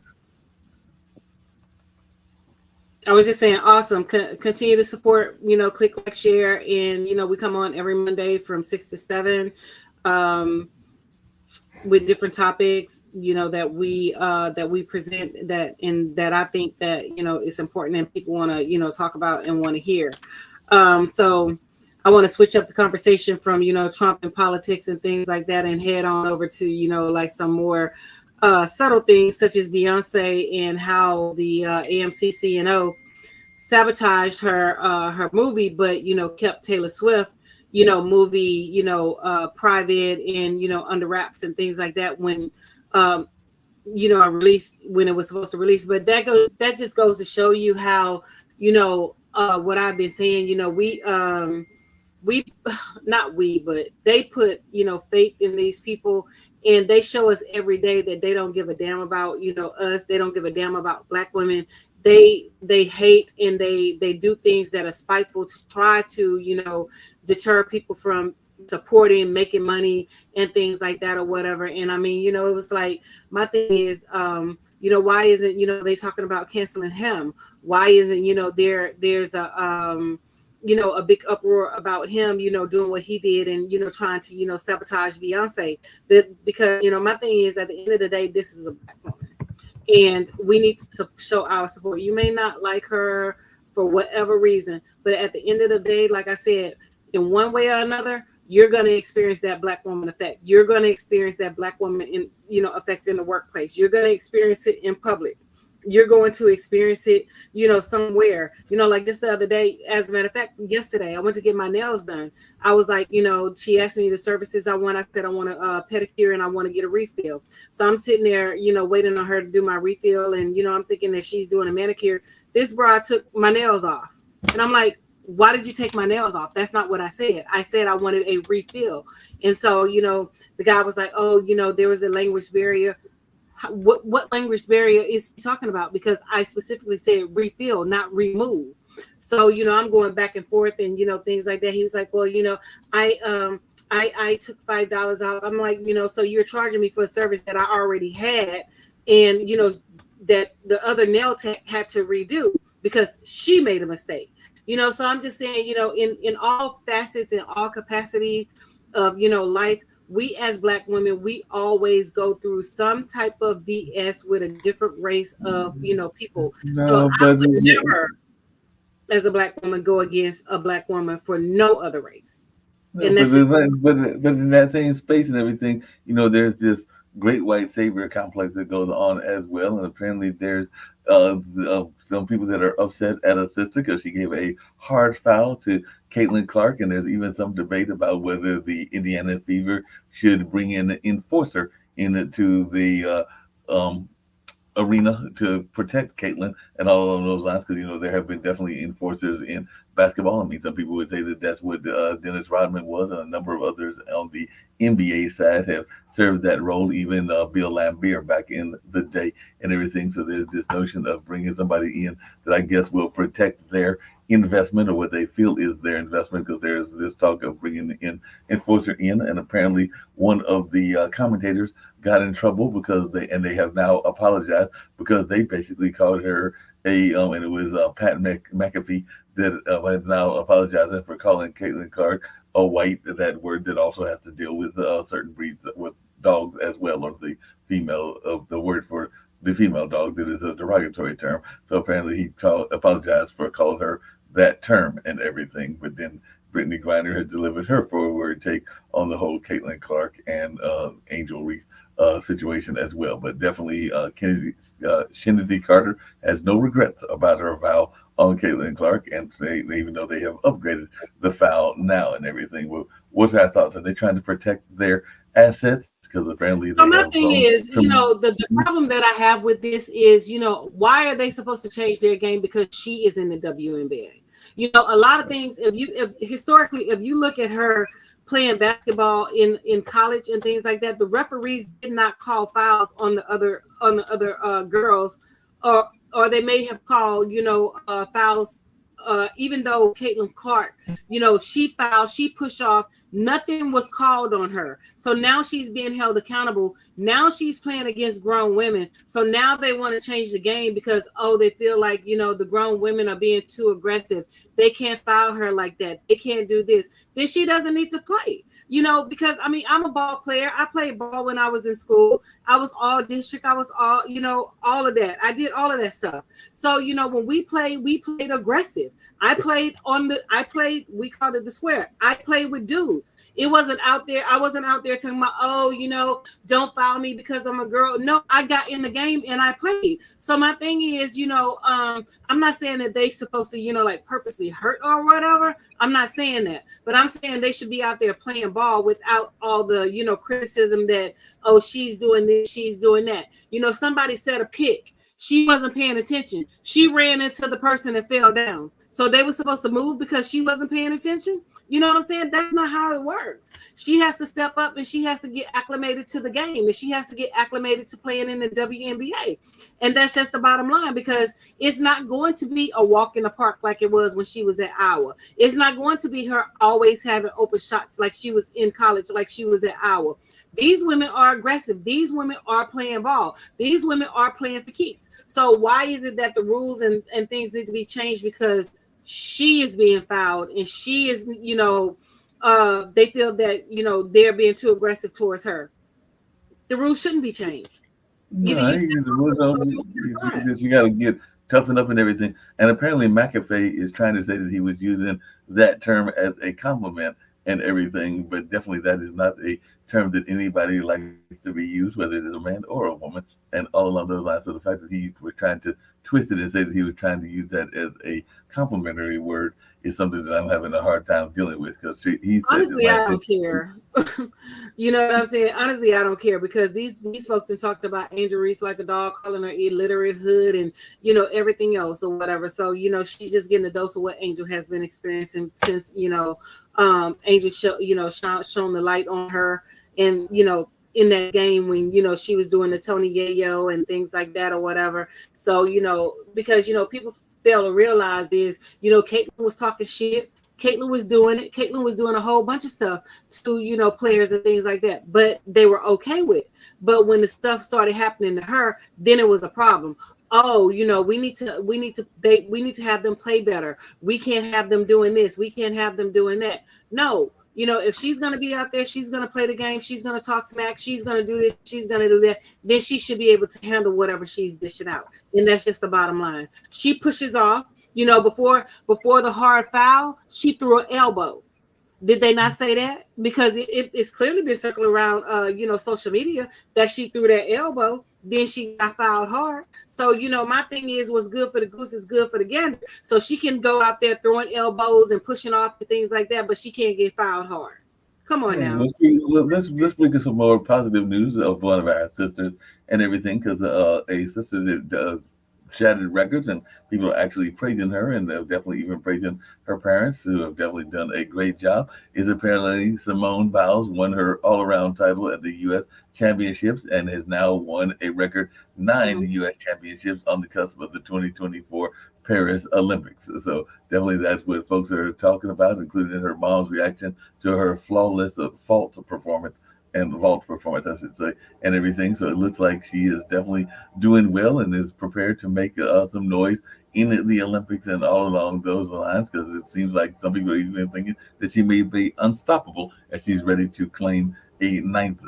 I was just saying, awesome. Continue to support, click, like, share. And, we come on every Monday from 6 to 7 with different topics, that we present that I think that, it's important and people want to, talk about and want to hear. So I want to switch up the conversation from, Trump and politics and things like that and head on over to, like some more subtle things such as Beyonce and how the AMC CNO sabotaged her movie, but kept Taylor Swift movie private and under wraps and things like that when I released when it was supposed to release. But that just goes to show you how what I've been saying. We not we, but they put faith in these people, and they show us every day that they don't give a damn about us. They don't give a damn about Black women. They hate, and they do things that are spiteful to try to deter people from supporting, making money and things like that or whatever. And I mean, it was like, my thing is why isn't they talking about canceling him? Why isn't there's a big uproar about him doing what he did and trying to sabotage Beyonce? But because my thing is, at the end of the day, this is a Black woman, and we need to show our support. You may not like her for whatever reason, but at the end of the day, like I said, in one way or another, you're going to experience that Black woman effect. You're going to experience that Black woman in effect in the workplace. You're going to experience it in public. You're going to experience it somewhere. Like just the other day, as a matter of fact, yesterday I went to get my nails done. I was like, she asked me the services I want. I said I want a pedicure and I want to get a refill. So I'm sitting there waiting on her to do my refill, and I'm thinking that she's doing a manicure. This broad took my nails off, and I'm like, why did you take my nails off? That's not what I said. I said I wanted a refill. And so the guy was like, oh, there was a language barrier. What language barrier is he talking about? Because I specifically said refill, not remove. So I'm going back and forth and things like that. He was like, well, I took $5 out. I'm like, so you're charging me for a service that I already had, and that the other nail tech had to redo because she made a mistake. So I'm just saying, in all facets and all capacities of life, we as Black women, we always go through some type of BS with a different race of people. No, So I but would never, as a Black woman, go against a Black woman for no other race. no, And but, that's just but in that same space and everything, there's this great white savior complex that goes on as well, and apparently there's some people that are upset at a sister because she gave a hard foul to Caitlin Clark, and there's even some debate about whether the Indiana Fever should bring in an enforcer into the arena to protect Caitlin and all of those lines, because there have been definitely enforcers in basketball. I mean, some people would say that that's what Dennis Rodman was, and a number of others on the NBA side have served that role, even Bill Laimbeer back in the day and everything. So there's this notion of bringing somebody in that I guess will protect their investment, or what they feel is their investment, because there's this talk of bringing in enforcer in, and apparently one of the commentators got in trouble because they have now apologized, because they basically called her and it was Pat McAfee that is now apologizing for calling Caitlin Clark a white. That word that also has to deal with certain breeds with dogs as well, or the female of the word for the female dog that is a derogatory term. So apparently he apologized for calling her that term and everything. But then Brittany Griner has delivered her forward take on the whole Caitlin Clark and Angel Reese situation as well. But definitely Kennedy Carter has no regrets about her vow on Caitlin Clark, and they, even though they have upgraded the foul now and everything. Well, what's our thoughts? Are they trying to protect their assets? Because apparently they So my have thing grown. is, the problem that I have with this is, why are they supposed to change their game because she is in the WNBA? A lot of things, if historically, if you look at her playing basketball in college and things like that, the referees did not call fouls on the other girls, or they may have called, fouls. Even though Caitlin Clark, she fouled, she pushed off, nothing was called on her. So now she's being held accountable. Now she's playing against grown women. So now they want to change the game because, they feel like, the grown women are being too aggressive. They can't foul her like that. They can't do this. Then she doesn't need to play. Because I mean, I'm a ball player. I played ball when I was in school. I was all district. I was all, all of that. I did all of that stuff. So, when we played aggressive. We called it the square. I played with dudes. It wasn't out there. I wasn't out there talking about, don't foul me because I'm a girl. No, I got in the game and I played. So my thing is, I'm not saying that they supposed to, like purposely hurt or whatever. I'm not saying that, but I'm saying they should be out there playing ball without all the, criticism that, she's doing this, she's doing that. Somebody said a pick. She wasn't paying attention. She ran into the person and fell down. So they were supposed to move because she wasn't paying attention. You know what I'm saying? That's not how it works. She has to step up and she has to get acclimated to the game, and she has to get acclimated to playing in the WNBA. And that's just the bottom line, because it's not going to be a walk in the park like it was when she was at Iowa. It's not going to be her always having open shots like she was in college, like she was at Iowa. These women are aggressive. These women are playing ball. These women are playing for keeps. So why is it that the rules and things need to be changed because she is being fouled and she is, they feel that, they're being too aggressive towards her? The rules shouldn't be changed. Either No, you step up or you go to the side. you got to get toughened up and everything. And apparently, McAfee is trying to say that he was using that term as a compliment and everything, but definitely that is not a term that anybody likes to be used, whether it is a man or a woman, and all along those lines. So the fact that he was trying to twist it and say that he was trying to use that as a complimentary word is something that I'm having a hard time dealing with, because he said, in Honestly, my I don't opinion, care. You know what I'm saying? Honestly, I don't care, because these folks have talked about Angel Reese like a dog, calling her illiterate hood, and everything else or whatever. So she's just getting a dose of what Angel has been experiencing since Angel shown the light on her, and in that game when she was doing the Tony Yayo and things like that or whatever. So because people fail to realize is Caitlin was talking shit. Caitlin was doing it. Caitlin was doing a whole bunch of stuff to players and things like that, but they were okay with it. But when the stuff started happening to her, then it was a problem. We need to have them play better. We can't have them doing this. We can't have them doing that. No, if she's going to be out there, she's going to play the game. She's going to talk smack. She's going to do this. She's going to do that. Then she should be able to handle whatever she's dishing out. And that's just the bottom line. She pushes off, before the hard foul, she threw an elbow. Did they not say that? Because it's clearly been circling around, social media, that she threw that elbow. Then she got fouled hard. So, my thing is, what's good for the goose is good for the gander. So she can go out there throwing elbows and pushing off and things like that, but she can't get fouled hard. Come on yeah, now. let's look at some more positive news of one of our sisters and everything, because a sister that shattered records, and people are actually praising her, and they're definitely even praising her parents, who have definitely done a great job. Is apparently Simone Biles won her all-around title at the U.S. Championships and has now won a record 9 Mhm. U.S. Championships on the cusp of the 2024 Paris Olympics. So definitely that's what folks are talking about, including her mom's reaction to her flawless vault performance, I should say, and everything. So it looks like she is definitely doing well and is prepared to make some noise in the Olympics and all along those lines, because it seems like some people are even thinking that she may be unstoppable as she's ready to claim a ninth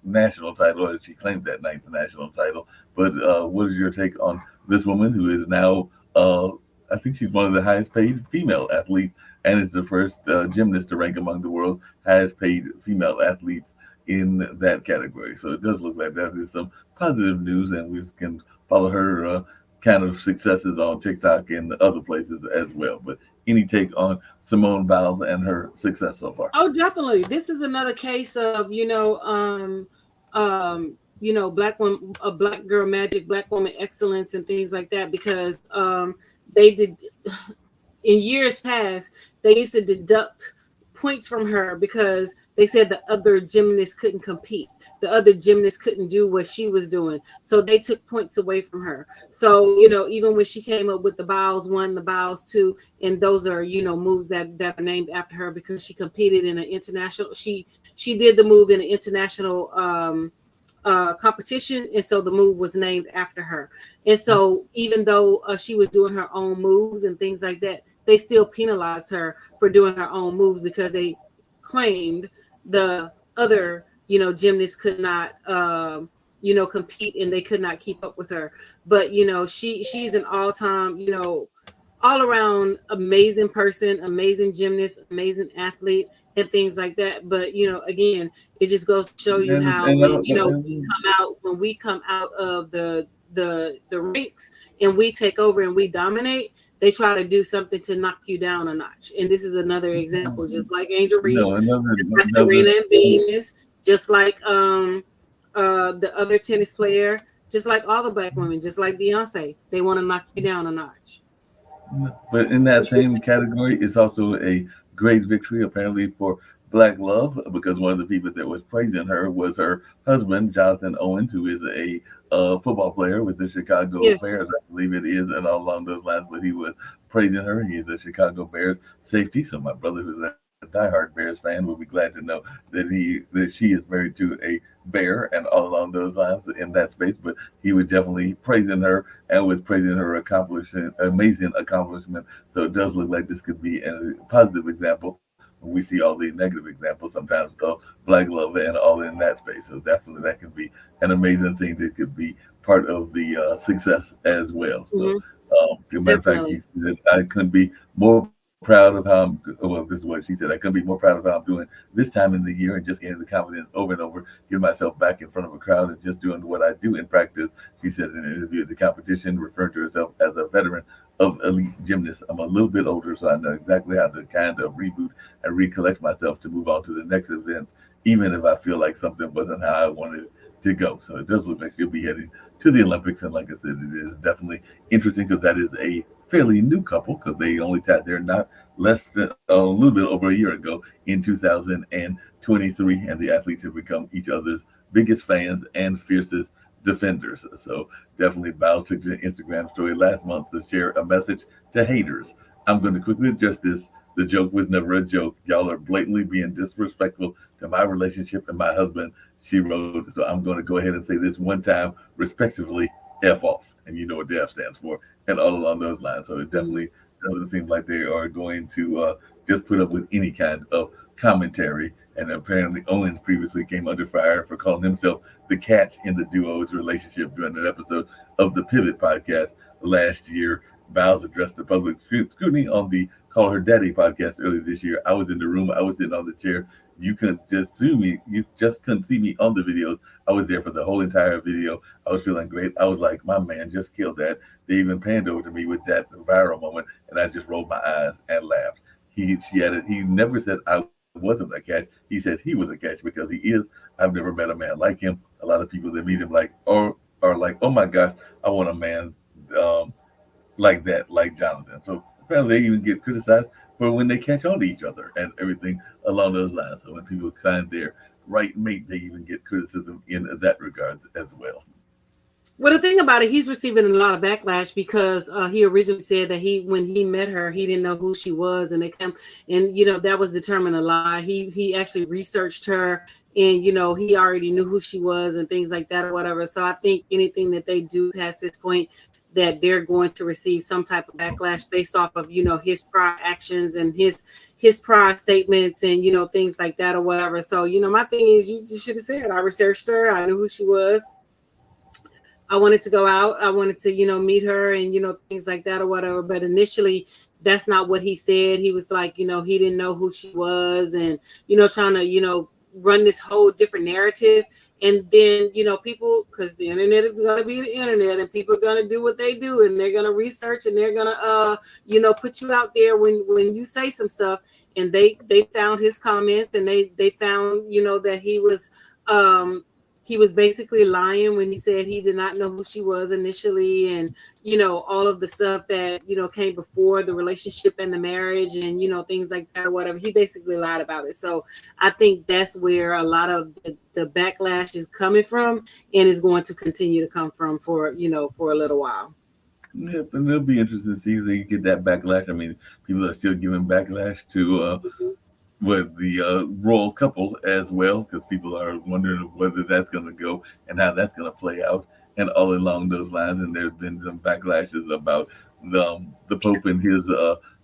national title, or she claimed that ninth national title. But what is your take on this woman who is now, I think she's one of the highest paid female athletes, and is the first gymnast to rank among the world's highest paid female athletes in that category. So it does look like that is some positive news, and we can follow her kind of successes on TikTok and other places as well. But any take on Simone Biles and her success so far? Oh, definitely. This is another case of, black woman, a black girl magic, black woman excellence, and things like that. Because they did in years past, they used to deduct points from her because they said the other gymnasts couldn't compete. The other gymnasts couldn't do what she was doing. So they took points away from her. So, even when she came up with the bows one, the bows two, and those are, moves that are named after her because she competed in an international, she did the move in an international competition, and so the move was named after her. And so even though she was doing her own moves and things like that, they still penalized her for doing her own moves because they claimed the other gymnasts could not compete, and they could not keep up with her. But she's an all-time all around amazing person, amazing gymnast, amazing athlete, and things like that. But again, it just goes to show you how and, when and we come out of the ranks and we take over and we dominate, they try to do something to knock you down a notch. And this is another example, just like Angel Reese, no, another, just like another, Serena and Venus, just like the other tennis player, just like all the black women, just like Beyonce, they want to knock you down a notch. but in that same category, it's also a great victory apparently for Black Love because one of the people that was praising her was her husband, Jonathan Owens, who is a football player with the Chicago Yes. Bears, I believe it is, and all along those lines. But he was praising her. He's a Chicago Bears safety, so my brother, who's a diehard Bears fan, will be glad to know that she is married to a Bear and all along those lines in that space. But he was definitely praising her and was praising her accomplishment, amazing accomplishment. So it does look like this could be a positive example. We see all the negative examples sometimes of black love and all in that space. So definitely that could be an amazing thing that could be part of the success as well. So, Hmm. as a matter of fact, Definitely. he said, I couldn't be more proud of how well, this is what she said. I couldn't be more proud of how I'm doing this time in the year and just getting the confidence over and over, getting myself back in front of a crowd and just doing what I do in practice. She said in an interview at the competition, referring to herself as a veteran of elite gymnasts. I'm a little bit older, so I know exactly how to kind of reboot and recollect myself to move on to the next event, even if I feel like something wasn't how I wanted it to go. So it does look like she'll be heading to the Olympics. And like I said, it is definitely interesting because that is a fairly new couple because they only tied their knot less than a little bit over a year ago in 2023. And the athletes have become each other's biggest fans and fiercest defenders. So definitely Bao took to the Instagram story last month to share a message to haters. I'm going to quickly address this. The joke was never a joke. Y'all are blatantly being disrespectful to my relationship and my husband, she wrote. So I'm going to go ahead and say this one time, respectively, F off. And you know what the F stands for, and all along those lines. So it Mhm. definitely doesn't seem like they are going to just put up with any kind of commentary. And apparently, Owens previously came under fire for calling himself the catch in the duo's relationship during an episode of the Pivot podcast last year. Biles addressed the public scrutiny on the Call Her Daddy podcast earlier this year. I was in the room, I was sitting on the chair. You couldn't just see me, you just couldn't see me on the videos. I was there for the whole entire video. I was feeling great. I was like, my man just killed that. They even panned over to me with that viral moment, and I just rolled my eyes and laughed. She added, he never said I wasn't a catch. He said he was a catch because he is. I've never met a man like him. A lot of people that meet him like, or are like, oh my gosh, I want a man um, like that, like Jonathan. So apparently they even get criticized for when they catch on to each other and everything along those lines. So when people find their right mate, they even get criticism in that regards as well. Well, the thing about it, he's receiving a lot of backlash because he originally said that when he met her, he didn't know who she was, and they come and that was determined a lie. He actually researched her, and he already knew who she was and things like that or whatever. So I think anything that they do past this point, that they're going to receive some type of backlash based off of his prior actions and his prior statements and things like that or whatever. So my thing is, you should have said I researched her, I knew who she was. I wanted to go out. I wanted to, meet her and, things like that or whatever. But initially, that's not what he said. He was like, he didn't know who she was and, trying to, run this whole different narrative. And then, people, because the internet is going to be the internet and people are going to do what they do and they're going to research and they're going to, put you out there when you say some stuff. And they found his comments and they found, that he was, um, he was basically lying when he said he did not know who she was initially, and all of the stuff that came before the relationship and the marriage, and things like that or whatever. He basically lied about it. So I think that's where a lot of the backlash is coming from, and is going to continue to come from for a little while. Yep, and it'll be interesting to see if they get that backlash. I mean, people are still giving backlash to with the royal couple as well, because people are wondering whether that's going to go and how that's going to play out, and all along those lines. And there's been some backlashes about the Pope and his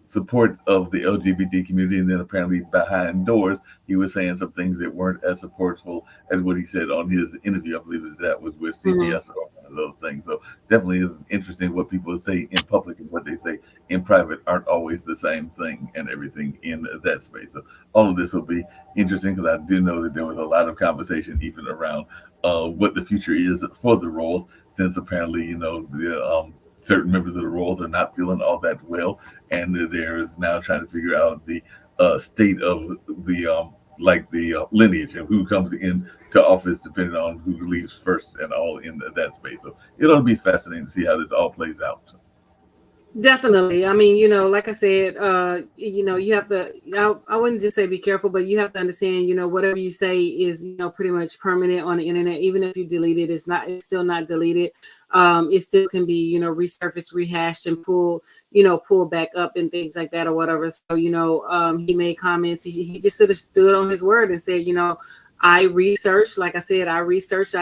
support of the LGBT community, and then apparently behind doors he was saying some things that weren't as supportful as what he said on his interview. I believe that was with Hmm. CBS or one of those things. So definitely is interesting what people say in public and what they say in private aren't always the same thing, and everything in that space. So all of this will be interesting, because I do know that there was a lot of conversation even around what the future is for the roles, since apparently the certain members of the roles are not feeling all that well, and there is now trying to figure out the state of the like the lineage and who comes in to office depending on who leaves first, and all in that space. So it'll be fascinating to see how this all plays out. Definitely. I mean, like I said, you have to, I wouldn't just say be careful, but you have to understand, whatever you say is, pretty much permanent on the internet. Even if you delete it, it's still not deleted. It still can be, resurfaced, rehashed, and pulled back up and things like that or whatever. So, he made comments. He just sort of stood on his word and said, I researched, like I said, I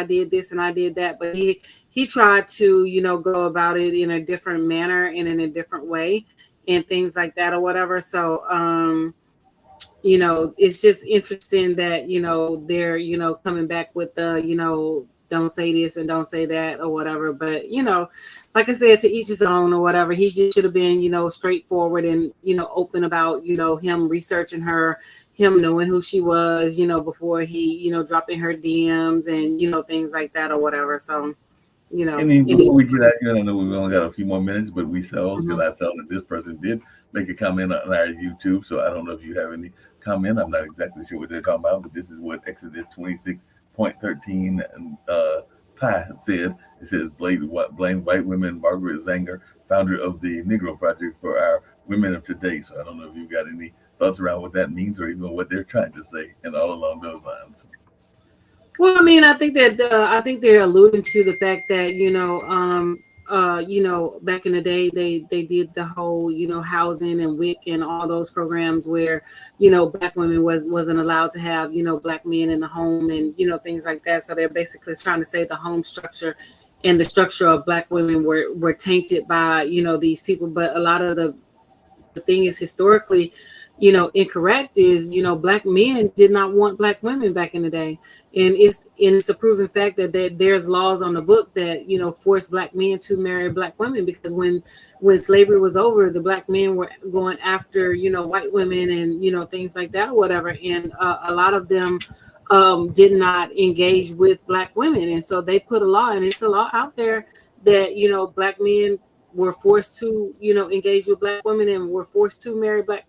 did this and I did that, but he tried to, go about it in a different manner and in a different way and things like that or whatever. So, it's just interesting that, they're, coming back with the, don't say this and don't say that or whatever. But, like I said, to each his own or whatever. He just should have been, straightforward and, open about, him researching her, him knowing who she was, before he, dropping her DMs and, things like that or whatever. So, And then it before is. we get out here, I know we've only got a few more minutes, but we saw, because Mhm. I saw that this person did make a comment on our YouTube. So I don't know if you have any comment. I'm not exactly sure what they're talking about, but this is what Exodus 26:13 Pi said. It says, blame white women, Margaret Zanger, founder of the Negro Project, for our women of today. So I don't know if you've got any thoughts around what that means, or even what they're trying to say, and all along those lines. Well, I mean, I think they're alluding to the fact that back in the day they did the whole housing and WIC and all those programs where black women wasn't allowed to have black men in the home and things like that. So they're basically trying to say the home structure and the structure of black women were tainted by these people. But a lot of the thing is historically incorrect is black men did not want black women back in the day, and it's a proven fact that there's laws on the book that force black men to marry black women, because when slavery was over, the black men were going after white women and things like that or whatever, and a lot of them did not engage with black women, and so they put a law, and it's a law out there that black men were forced to engage with black women and were forced to marry black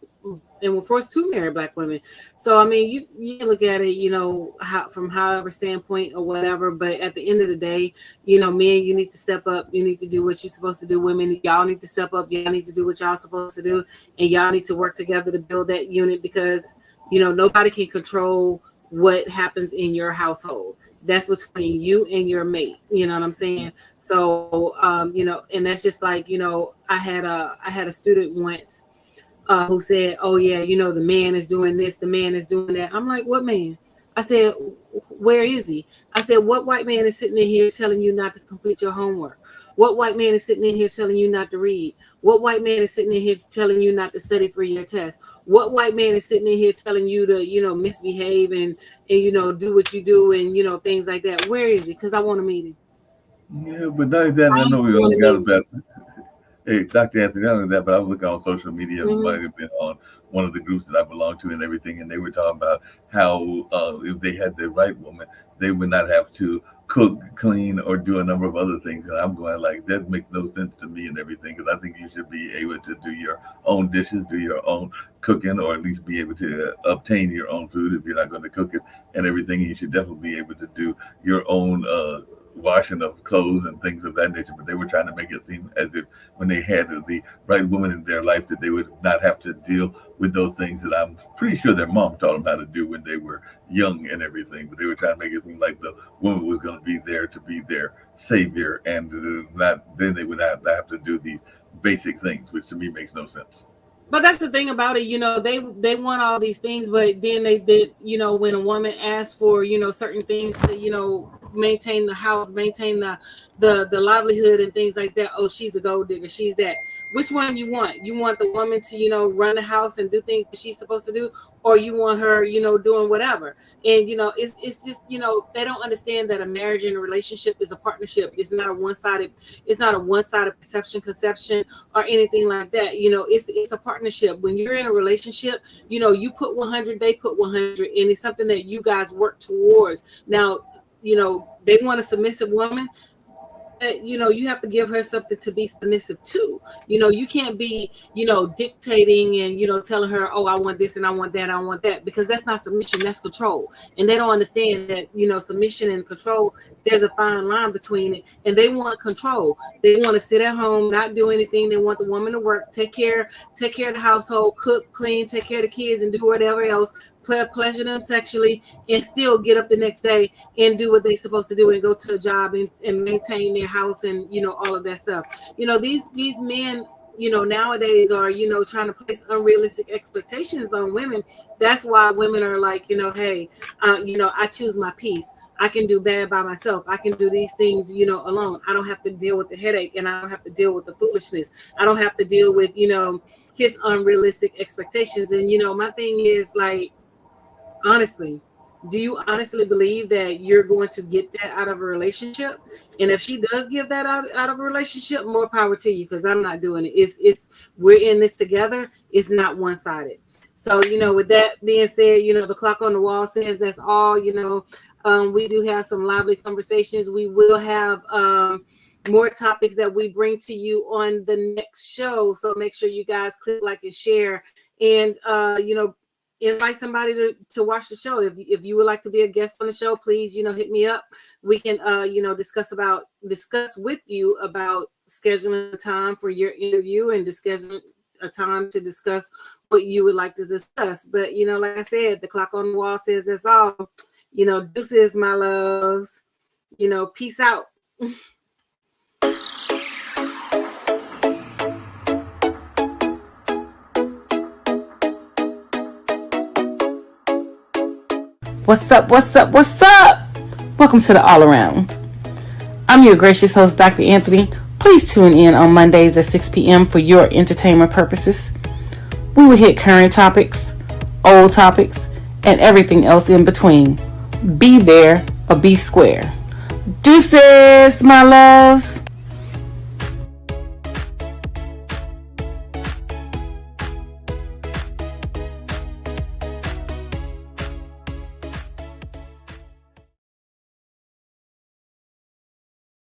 women. So I mean, you can look at it how, from however standpoint or whatever, but at the end of the day, men, you need to step up, you need to do what you're supposed to do. Women, y'all need to step up, y'all need to do what y'all supposed to do, and y'all need to work together to build that unit, because nobody can control what happens in your household. That's between you and your mate, you know what I'm saying? So and that's just like I had a student once who said, "Oh yeah, the man is doing this, the man is doing that." I'm like, "What man?" I said, "Where is he?" I said, "What white man is sitting in here telling you not to complete your homework? What white man is sitting in here telling you not to read? What white man is sitting in here telling you not to study for your test? What white man is sitting in here telling you to, misbehave and do what you do and things like that? Where is he? Because I want to meet him. Yeah, but not that, I I know honestly we want only to got meet him." about. Hey, Dr. Anthony, not only that, but I was looking on social media. It Hmm. might have been on one of the groups that I belong to and everything, and they were talking about how if they had the right woman, they would not have to cook, clean, or do a number of other things. And I'm going like, that makes no sense to me and everything, because I think you should be able to do your own dishes, do your own cooking, or at least be able to obtain your own food if you're not going to cook it and everything. You should definitely be able to do your own washing of clothes and things of that nature. But they were trying to make it seem as if when they had the right woman in their life that they would not have to deal with those things that I'm pretty sure their mom taught them how to do when they were young and everything. But they were trying to make it seem like the woman was going to be there to be their savior, and not then they would not have to do these basic things, which to me makes no sense. But that's the thing about it, they want all these things, but then they did, when a woman asks for, certain things to, maintain the house, maintain the livelihood and things like that. Oh, she's a gold digger. She's that. Which one you want? You want the woman to, run the house and do things that she's supposed to do, or you want her, doing whatever. And, it's just, they don't understand that a marriage and a relationship is a partnership. It's not a one-sided perception, conception, or anything like that. It's a partnership. When you're in a relationship, you put 100, they put 100, and it's something that you guys work towards. Now, they want a submissive woman. You have to give her something to be submissive to. You can't be, dictating and, telling her, oh, I want this and I want that, I want that, because that's not submission, that's control. And they don't understand that, submission and control, there's a fine line between it. And they want control. They want to sit at home, not do anything. They want the woman to work, take care of the household, cook, clean, take care of the kids, and do whatever else, pleasure them sexually, and still get up the next day and do what they're supposed to do and go to a job and maintain their house and all of that stuff. These men nowadays are trying to place unrealistic expectations on women. That's why women are like, hey, I choose my peace. I can do bad by myself. I can do these things alone. I don't have to deal with the headache, and I don't have to deal with the foolishness. I don't have to deal with his unrealistic expectations. And my thing is, like, honestly, do you honestly believe that you're going to get that out of a relationship? And if she does give that out of a relationship, more power to you, because I'm not doing it. It's we're in this together. It's not one-sided. So, with that being said, the clock on the wall says that's all. We do have some lively conversations. We will have more topics that we bring to you on the next show. So make sure you guys click like and share, and invite somebody to watch the show. If you would like to be a guest on the show, please, hit me up. We can, discuss with you about scheduling a time for your interview and scheduling a time to discuss what you would like to discuss. But, like I said, the clock on the wall says that's all. Deuces, my loves. Peace out. What's up? Welcome to the All Around. I'm your gracious host, Dr. Anthony. Please tune in on Mondays at 6 p.m. for your entertainment purposes. We will hit current topics, old topics, and everything else in between. Be there or be square. Deuces, my loves.